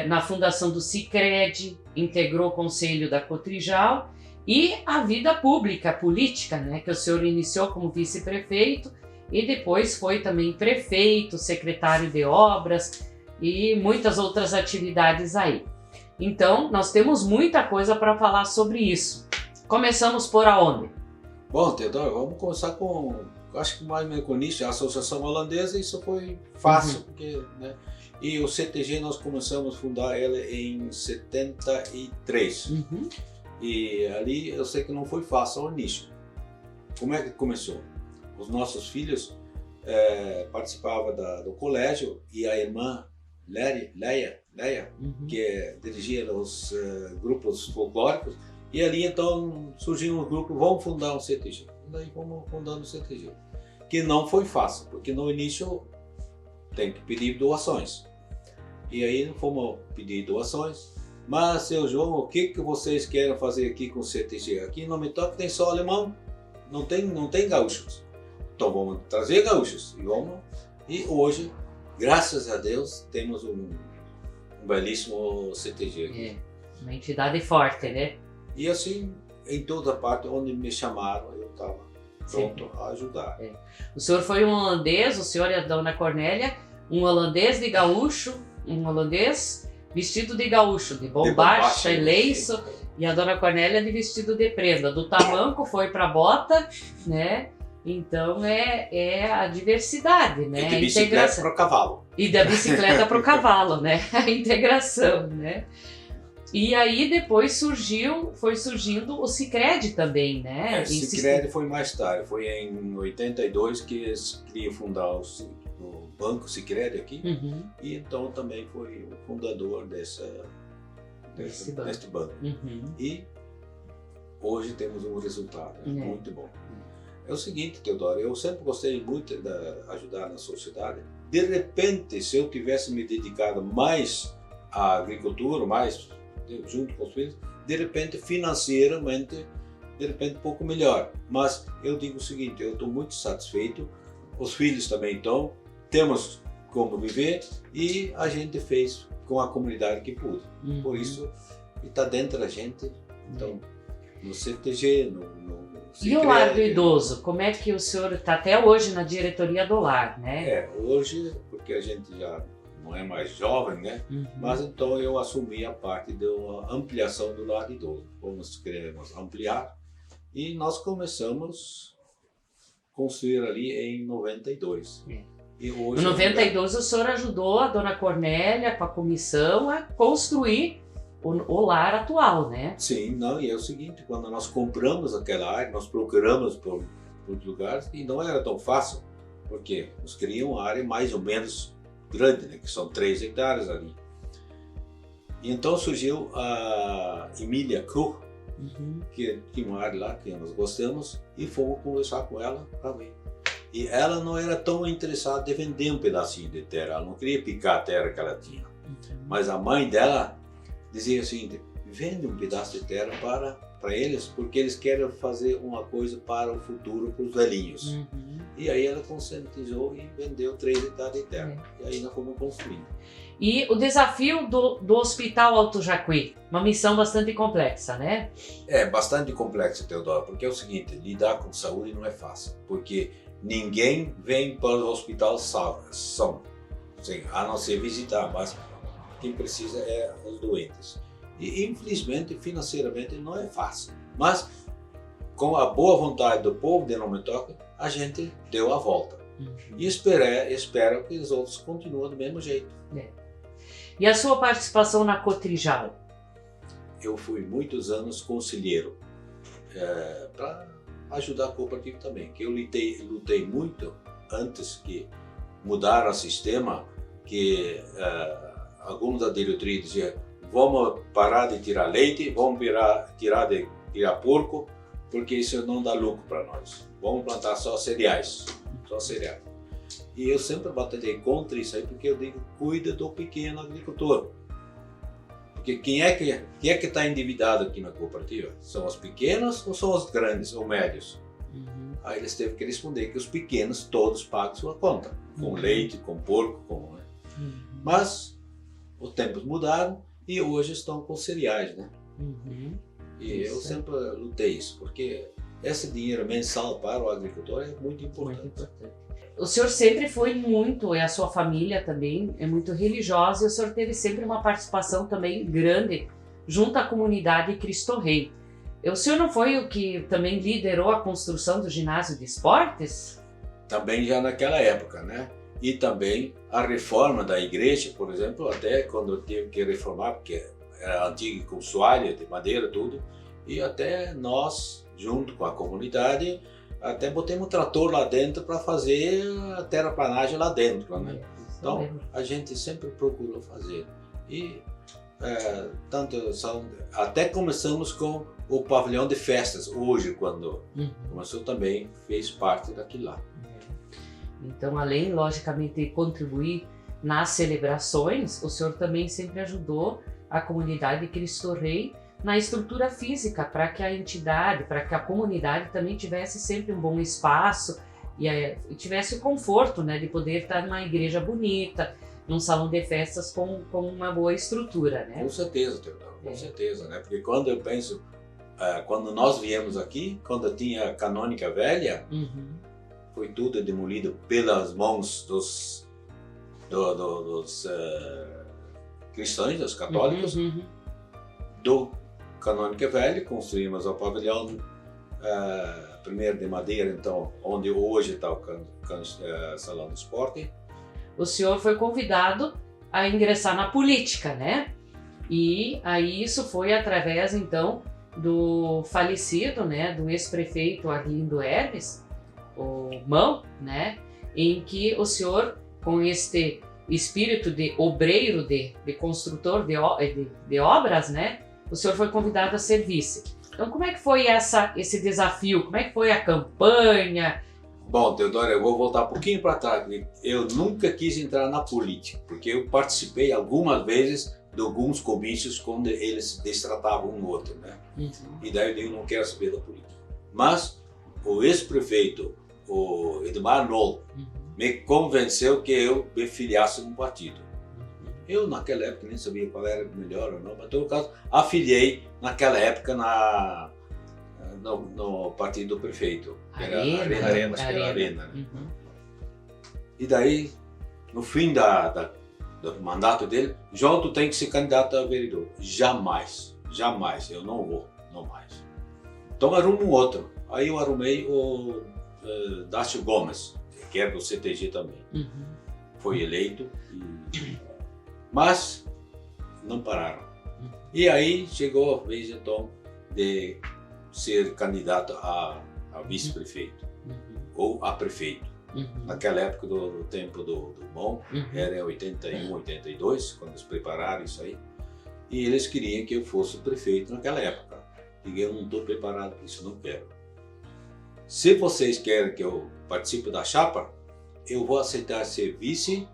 na fundação do Sicredi, integrou o conselho da Cotrijal e a vida pública, política, né, que o senhor iniciou como vice-prefeito e depois foi também prefeito, secretário de obras e muitas outras atividades aí. Então, nós temos muita coisa para falar sobre isso. Começamos por aonde? Bom, Teodoro, vamos começar com, acho que mais com isso, a Associação Holandesa, isso foi fácil, porque, né? E o CTG nós começamos a fundar ela em 73. E ali eu sei que não foi fácil ao início. Como é que começou? Os nossos filhos participavam do colégio e a irmã Leia, que dirigia os grupos folclóricos, e ali então surgiu um grupo, vamos fundar um CTG. E daí vamos fundando o CTG. Que não foi fácil, porque no início tem que pedir doações. E aí fomos pedir doações. Mas, seu João, o que vocês querem fazer aqui com o CTG? Aqui no Mitoque tem só alemão, não tem gaúchos. Então vamos trazer gaúchos. E hoje, graças a Deus, temos um belíssimo CTG aqui. Uma entidade forte, né? E assim, em toda parte onde me chamaram, eu estava pronto a ajudar. O senhor foi um holandês, o senhor e a dona Cornélia, um holandês de gaúcho, um holandês vestido de gaúcho, de bombacha e leiço, e a dona Cornélia de vestido de prenda. Do tamanco foi para bota, né? Então é a diversidade, né? E de bicicleta para o cavalo. E da bicicleta para o cavalo, né? A integração, né? E aí depois foi surgindo o Sicredi também, né? O Sicredi foi mais tarde, foi em 82 que eles queriam fundar o Banco Sicredi aqui, e então também foi o fundador deste banco. E hoje temos um resultado muito bom. É o seguinte, Teodoro, eu sempre gostei muito de ajudar na sociedade. De repente, se eu tivesse me dedicado mais à agricultura, mais junto com os filhos, de repente financeiramente, um pouco melhor. Mas eu digo o seguinte, eu estou muito satisfeito, os filhos também estão, temos como viver e a gente fez com a comunidade que pôde. Por isso, está dentro da gente, então, no CTG, no E o Lar do Idoso, como é que o senhor está até hoje na diretoria do lar, né? Hoje, porque a gente já não é mais jovem, né? Mas então eu assumi a parte da ampliação do Lar do Idoso. Queremos ampliar e nós começamos construir ali em 92. E hoje Em 92 o senhor ajudou a dona Cornélia com a comissão a construir o lar atual, né? Sim, não, e é o seguinte, quando nós compramos aquela área, nós procuramos por lugares e não era tão fácil, porque nós queríamos uma área mais ou menos grande, né, que são 3 hectares ali. E então surgiu a Emília Cru, que tinha uma área lá que nós gostamos, e fomos conversar com ela para ver. E ela não era tão interessada em vender um pedacinho de terra, ela não queria picar a terra que ela tinha. Mas a mãe dela dizia assim, vende um pedaço de terra para eles, porque eles querem fazer uma coisa para o futuro, para os velhinhos. E aí ela conscientizou e vendeu 3 hectares de terra. E aí nós fomos construindo. E o desafio do Hospital Alto Jacuí, uma missão bastante complexa, né? É bastante complexa, Teodoro, porque é o seguinte, lidar com saúde não é fácil, porque ninguém vem para o hospital são, a não ser visitar, mas quem precisa é os doentes. E infelizmente, financeiramente, não é fácil. Mas com a boa vontade do povo de Nome Toca, a gente deu a volta. E espero que os outros continuem do mesmo jeito. E a sua participação na Cotrijal? Eu fui muitos anos conselheiro para ajudar a cooperativa também. Que eu lutei muito antes que mudaram o sistema, que alguns da diretoria diziam vamos parar de tirar leite, vamos tirar porco, porque isso não dá lucro para nós. Vamos plantar só cereais. E eu sempre batalhei contra isso aí, porque eu digo, cuida do pequeno agricultor. Porque quem é que está endividado aqui na cooperativa? São os pequenos ou são os grandes ou médios? Aí eles teve que responder que os pequenos todos pagam sua conta, com leite, com porco, né? Mas os tempos mudaram e hoje estão com cereais, né? E eu sempre lutei isso, porque esse dinheiro mensal para o agricultor é muito importante. O senhor sempre foi muito, e a sua família também é muito religiosa, e o senhor teve sempre uma participação também grande junto à comunidade Cristo Rei. O senhor não foi o que também liderou a construção do ginásio de esportes? Também já naquela época, né? E também a reforma da igreja, por exemplo, até quando eu tive que reformar, porque era antiga com soalha de madeira, tudo, e até nós, junto com a comunidade, até botamos um trator lá dentro para fazer a terraplanagem lá dentro, né? Então a gente sempre procurou fazer. E até começamos com o pavilhão de festas, hoje, quando começou também, fez parte daquilo lá. Então, além, logicamente, de contribuir nas celebrações, o senhor também sempre ajudou a comunidade Cristo Rei na estrutura física, para que a entidade, para que a comunidade também tivesse sempre um bom espaço e tivesse o conforto, né, de poder estar numa igreja bonita, num salão de festas com uma boa estrutura, né? Com certeza, Teodoro, com certeza, né? Porque quando eu penso, quando nós viemos aqui, quando tinha a canônica velha, foi tudo demolido pelas mãos dos cristãos, dos católicos, do canônica velha, construímos o pavilhão primeiro de madeira, então, onde hoje está o salão do esporte. O senhor foi convidado a ingressar na política, né? E aí isso foi através, então, do falecido, né, do ex-prefeito Arlindo Hermes, o Mão, né, em que o senhor, com este espírito de obreiro, de construtor de obras, né, o senhor foi convidado a ser vice. Então, como é que foi esse desafio? Como é que foi a campanha? Bom, Teodoro, eu vou voltar um pouquinho para trás. Eu nunca quis entrar na política, porque eu participei algumas vezes de alguns comícios quando eles destratavam um outro, né? E daí eu digo, não quero saber da política. Mas o ex-prefeito, o Edmar Noll, me convenceu que eu me filiasse num partido. Eu, naquela época, nem sabia qual era melhor ou não, mas, em todo caso, afiliei naquela época no partido do prefeito, que era Arena. Né? E daí, no fim do mandato dele, João, tu tem que ser candidato a vereador. Jamais, eu não vou, não mais. Então arrumo um outro. Aí eu arrumei o Dácio Gomes, que era do CTG também. Foi eleito, mas não pararam. E aí chegou a vez então de ser candidato a vice-prefeito ou a prefeito. Naquela época do tempo do Bom, era em 81, 82, quando eles prepararam isso aí. E eles queriam que eu fosse prefeito naquela época. E eu não estou preparado para isso, não quero. Se vocês querem que eu participe da chapa, eu vou aceitar ser vice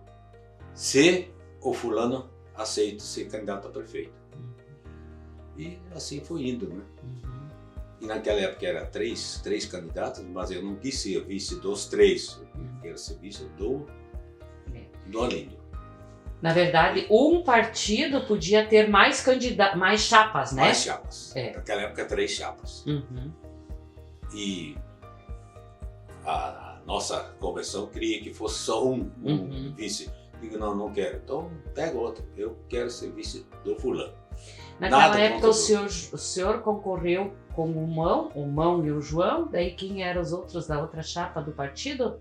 se o fulano aceita ser candidato a prefeito. E assim foi indo, né? E naquela época era três candidatos, mas eu não quis ser vice dos três. Eu quero ser vice do Arlindo. Na verdade, um partido podia ter mais chapas, né? Mais chapas. Naquela época, 3 chapas. E a nossa convenção queria que fosse só um vice. Digo, não quero. Então, pega outro. Eu quero ser vice do fulano. Naquela época, o senhor concorreu com o Mão e o João. Daí, quem eram os outros da outra chapa do partido?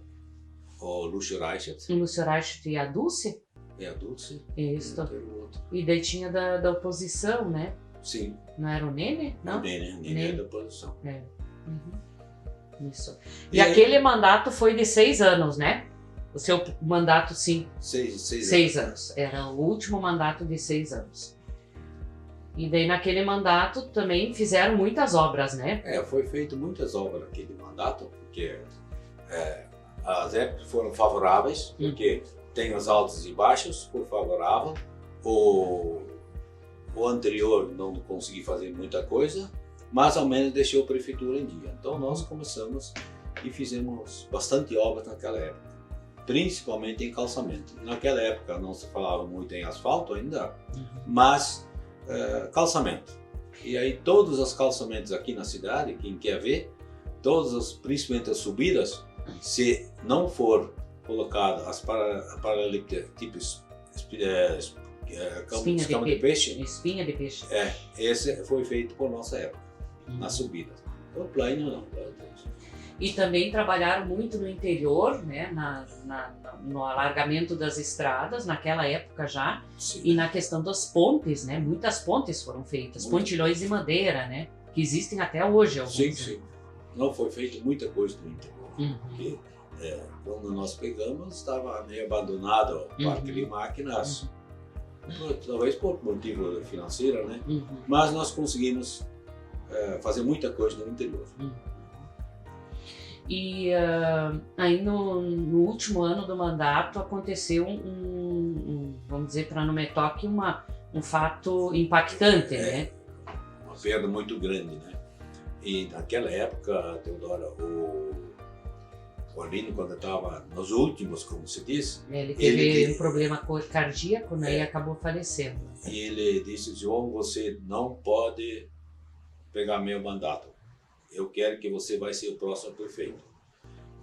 O Lúcio Reichert. O Lúcio Reichert e a Dulce? E a Dulce. Isso. E daí tinha da oposição, né? Sim. Não era o Nene? Não? O Nene é da oposição. Isso. E aquele mandato foi de 6 anos, né? O seu mandato, sim. 6 anos. Era o último mandato de 6 anos. E daí naquele mandato também fizeram muitas obras, né? Foi feito muitas obras naquele mandato, porque as épocas foram favoráveis, porque tem os altos e baixos, foi favorável. O anterior não consegui fazer muita coisa, mas ao menos deixou a prefeitura em dia. Então nós começamos e fizemos bastante obras naquela época, principalmente em calçamento. E naquela época não se falava muito em asfalto ainda, mas calçamento. E aí todos os calçamentos aqui na cidade, quem quer ver, principalmente as subidas, se não for colocado as paralelepípedas, tipo escama de peixe. Espinha de peixe. Esse foi feito por nossa época, na subida. Por plano não. E também trabalharam muito no interior, né, no alargamento das estradas, naquela época já. Sim. E na questão das pontes, né, muitas pontes foram feitas, pontilhões de madeira, né, que existem até hoje. Sim. Não, foi feito muita coisa no interior. Porque, quando nós pegamos, estava meio abandonado o parque de máquinas, talvez por motivo financeiro, né? Mas nós conseguimos fazer muita coisa no interior. E aí no último ano do mandato aconteceu vamos dizer, para não me toque, um fato impactante, né? Uma perda muito grande, né? E naquela época, Teodora, o Arlindo, quando estava nos últimos, como se diz... Ele teve um problema cardíaco, né? E acabou falecendo. E ele disse, João, você não pode pegar meu mandato. Eu quero que você vai ser o próximo prefeito.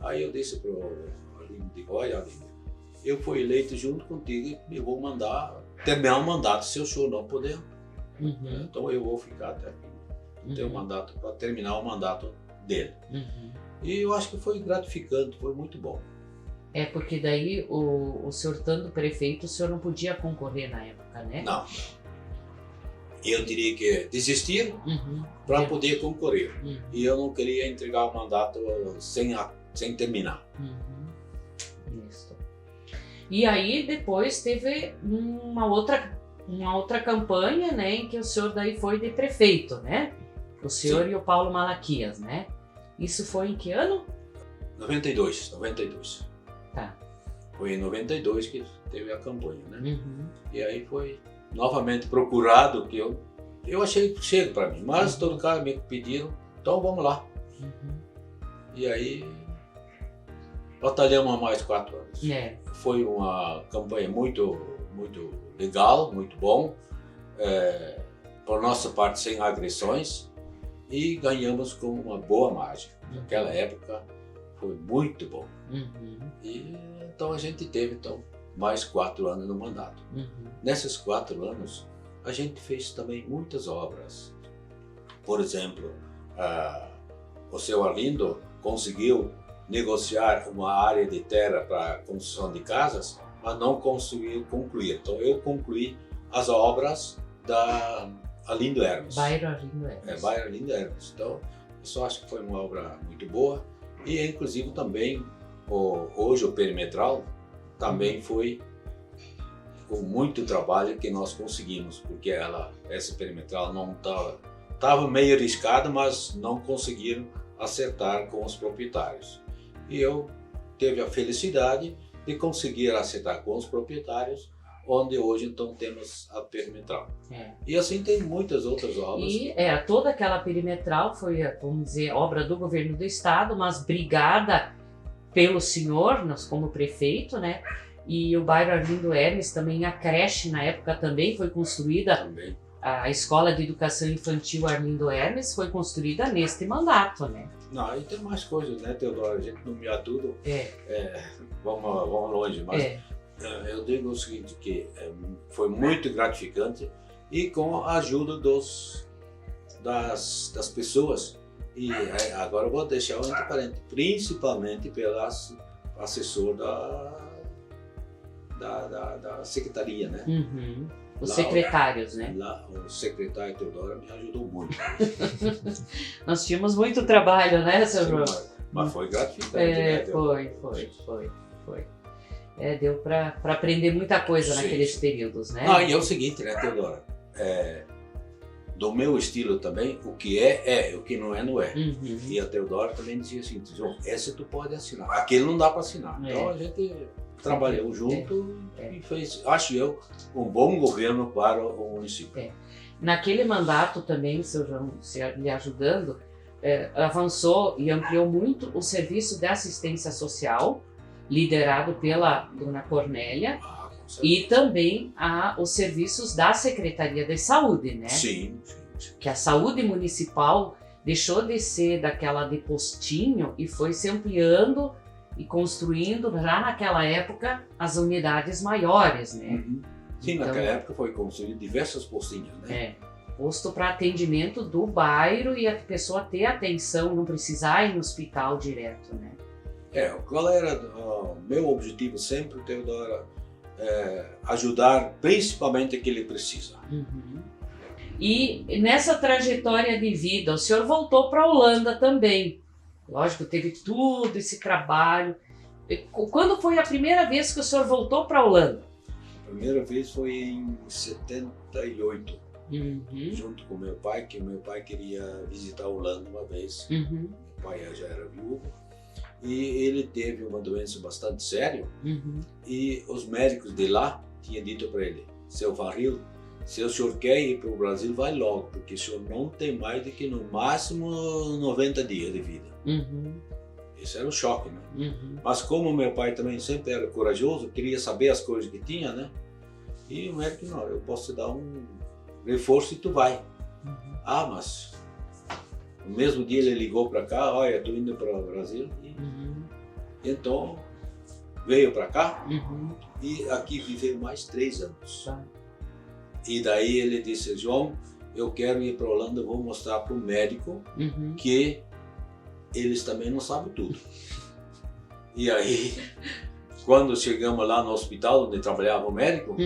Aí eu disse para o Arlindo, olha, Arlindo, eu fui eleito junto contigo e eu vou terminar o mandato, se o senhor não puder. Então eu vou ficar até aqui, ter o mandato, para terminar o mandato dele. E eu acho que foi gratificante, foi muito bom. Porque daí o senhor estando prefeito, o senhor não podia concorrer na época, né? Não. Eu teria que desistir para poder concorrer. E eu não queria entregar o mandato sem terminar. Isso. E aí depois teve uma outra campanha, né, em que o senhor daí foi de prefeito, né? O senhor e o Paulo Malaquias, né? Isso foi em que ano? 92. Tá. Foi em 92 que teve a campanha, né? E aí foi novamente procurado, que eu achei chego para mim, mas todo cara me pediram, então vamos lá. E aí batalhamos mais 4 anos. Foi uma campanha muito legal, muito bom, por nossa parte sem agressões, e ganhamos com uma boa margem. Naquela época foi muito bom. E então a gente teve mais 4 anos no mandato. Nesses 4 anos a gente fez também muitas obras. Por exemplo, o seu Arlindo conseguiu negociar uma área de terra para construção de casas, mas não consegui concluir. Então eu concluí as obras da Arlindo Hermes. Bairro Arlindo Hermes. Bairro Arlindo Hermes. Então eu só acho que foi uma obra muito boa e inclusive também hoje o perimetral também foi com muito trabalho que nós conseguimos, porque essa perimetral não estava meio arriscada, mas não conseguiram acertar com os proprietários. E eu tive a felicidade de conseguir acertar com os proprietários, onde hoje então temos a perimetral. E assim tem muitas outras obras. E toda aquela perimetral foi, vamos dizer, obra do governo do estado, mas brigada pelo senhor, nós como prefeito, né? E o bairro Arlindo Hermes também, a creche na época também foi construída. Também. A Escola de Educação Infantil Arlindo Hermes foi construída neste mandato, né? Não, e tem mais coisas, né, Teodoro? A gente nomear tudo, vamos longe, mas eu digo o seguinte, que foi muito gratificante e com a ajuda das pessoas. E agora eu vou deixar um entre parênteses, principalmente pelo assessor da secretaria, né? Uhum. Os secretários, né? Lá, o secretário Teodoro me ajudou muito. Nós tínhamos muito trabalho, né, seu João? Mas foi gratificante, né? Foi. Deu para aprender muita coisa naqueles períodos, né? E é o seguinte, né, Teodoro? Do meu estilo também, o que é, o que não é, não é. Uhum. E a Teodoro também dizia assim, João, esse tu pode assinar, aquele não dá para assinar. Então a gente trabalhou junto e fez, acho eu, um bom governo para o município. Naquele mandato também, seu João, lhe ajudando, avançou e ampliou muito o serviço de assistência social, liderado pela dona Cornélia, e também os serviços da Secretaria de Saúde, né? Sim. Que a saúde municipal deixou de ser daquela de postinho e foi se ampliando e construindo já naquela época as unidades maiores, né? Uhum. Sim, então, naquela época foi construído diversas postinhas, né? Posto para atendimento do bairro e a pessoa ter atenção, não precisar ir no hospital direto, né? Qual era o meu objetivo sempre, Teodoro? Ajudar principalmente aquele que precisa. Uhum. E nessa trajetória de vida, o senhor voltou para a Holanda também. Lógico, teve tudo esse trabalho. Quando foi a primeira vez que o senhor voltou para a Holanda? A primeira vez foi em 78, junto com meu pai, que meu pai queria visitar a Holanda uma vez. Meu pai já era viúvo e ele teve uma doença bastante séria e os médicos de lá tinham dito para ele, seu Varril, se o senhor quer ir para o Brasil, vai logo, porque o senhor não tem mais do que no máximo 90 dias de vida. Esse era o choque, né? Mas como meu pai também sempre era corajoso, queria saber as coisas que tinha, né? E o médico, não, eu posso te dar um reforço e tu vai. Mas no mesmo dia ele ligou para cá, olha, estou indo para o Brasil. Então veio para cá e aqui viveu mais 3 anos. E daí ele disse, João, eu quero ir para a Holanda, vou mostrar para o médico que eles também não sabem tudo. E aí, quando chegamos lá no hospital onde trabalhava o médico,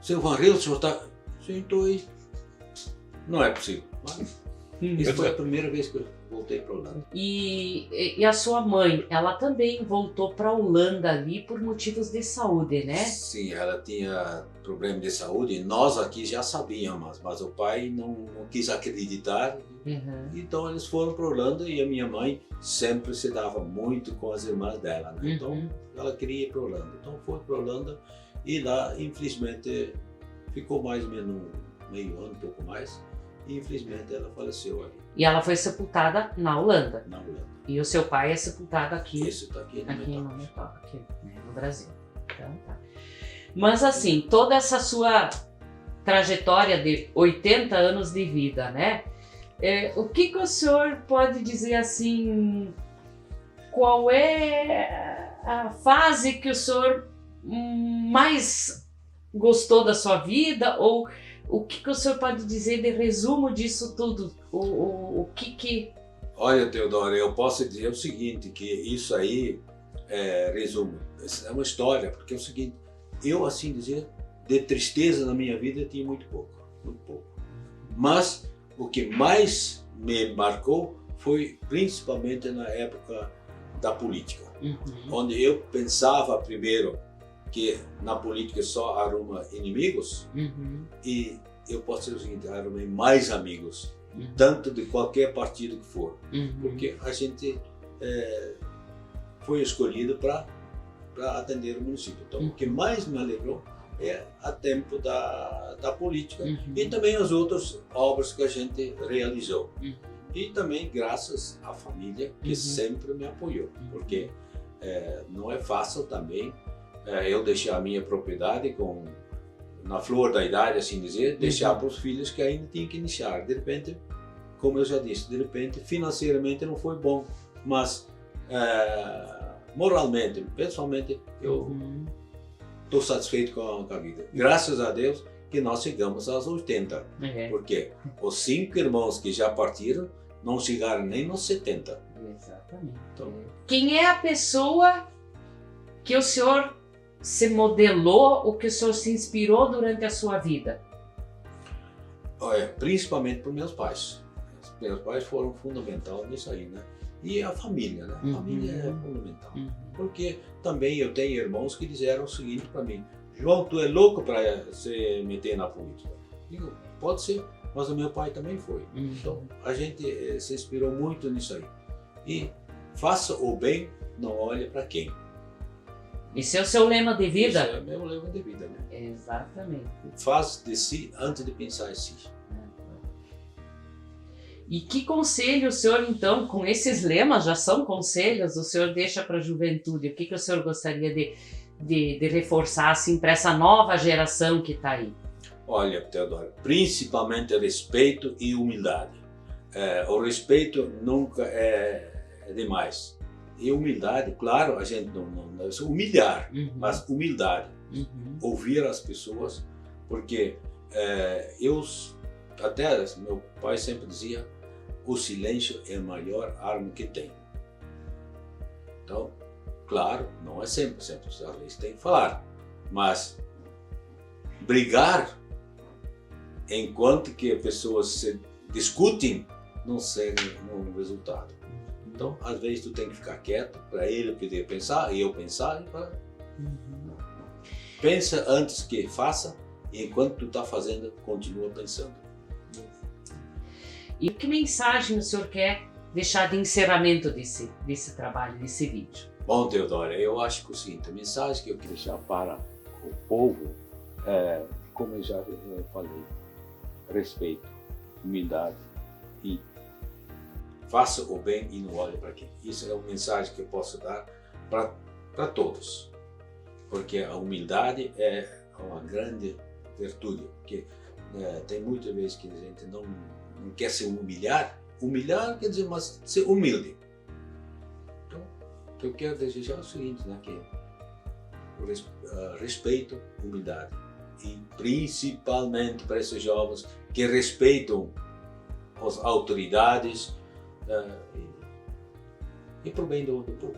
seu Varril, o senhor está... Sim, estou aí. Não é possível. Mas isso foi a primeira vez que eu voltei para a Holanda. E a sua mãe, ela também voltou para a Holanda ali por motivos de saúde, né? Sim, ela tinha problema de saúde, nós aqui já sabíamos, mas o pai não quis acreditar. Então eles foram para a Holanda e a minha mãe sempre se dava muito com as irmãs dela, né? Então ela queria ir para a Holanda. Então foi para a Holanda e lá, infelizmente, ficou mais ou menos meio ano, um pouco mais. E infelizmente ela faleceu ali. E ela foi sepultada na Holanda? Na Holanda. E o seu pai é sepultado aqui? Isso, está aqui no Metal. Aqui, né, no Brasil. Então, tá. Mas assim, toda essa sua trajetória de 80 anos de vida, né? O que o senhor pode dizer assim, qual é a fase que o senhor mais gostou da sua vida, ou o que o senhor pode dizer de resumo disso tudo? O que Olha, Teodoro, eu posso dizer o seguinte, que isso aí, resumo, é uma história, porque é o seguinte, eu, assim dizer, de tristeza na minha vida tinha muito pouco, muito pouco. Mas o que mais me marcou foi principalmente na época da política, onde eu pensava primeiro que na política só arruma inimigos, e eu posso dizer o seguinte, arrumei mais amigos, tanto de qualquer partido que for, porque a gente foi escolhido para atender o município. Então, o que mais me alegrou é a tempo da política e também as outras obras que a gente realizou. E também graças à família que sempre me apoiou, porque não é fácil também eu deixar a minha propriedade na flor da idade, assim dizer, deixar para os filhos que ainda tinham que iniciar. De repente, como eu já disse, de repente financeiramente não foi bom, mas moralmente, pessoalmente, eu estou satisfeito com a vida. Graças a Deus que nós chegamos aos 80, porque os 5 irmãos que já partiram não chegaram nem nos 70. Exatamente. Então, quem é a pessoa que o senhor se modelou, ou que o senhor se inspirou durante a sua vida? Olha, principalmente por meus pais. Meus pais foram fundamentais nisso aí, né? E a família, né? A família é fundamental. Porque também eu tenho irmãos que disseram o seguinte para mim: João, tu é louco para se meter na política? Digo, pode ser, mas o meu pai também foi. Então a gente se inspirou muito nisso aí. E faça o bem, não olhe para quem. Esse é o seu lema de vida? Esse é o meu lema de vida, né? Exatamente. Faz de si antes de pensar em si. E que conselho o senhor, então, com esses lemas, já são conselhos, o senhor deixa para a juventude? O que o senhor gostaria de reforçar assim, para essa nova geração que está aí? Olha, Teodoro, principalmente respeito e humildade. O respeito nunca é demais. E humildade, claro, a gente não deve humilhar, mas humildade. Ouvir as pessoas, porque até meu pai sempre dizia, o silêncio é a maior arma que tem. Então, claro, não é sempre, às vezes tem que falar, mas brigar enquanto que as pessoas se discutem não segue um resultado. Então, às vezes tu tem que ficar quieto para ele poder pensar e eu pensar. Pensa antes que faça e enquanto tu está fazendo, continua pensando. E que mensagem o senhor quer deixar de encerramento desse trabalho, desse vídeo? Bom, Teodoro, eu acho que o seguinte, a mensagem que eu quero deixar para o povo é, como eu já falei, respeito, humildade e faça o bem e não olhe para quem. Isso é uma mensagem que eu posso dar para todos, porque a humildade é uma grande virtude, porque tem muitas vezes que a gente não quer se humilhar quer dizer, mas ser humilde. Então, eu quero desejar o seguinte, né, que respeito, humildade, e principalmente para esses jovens que respeitam as autoridades e para o bem do povo.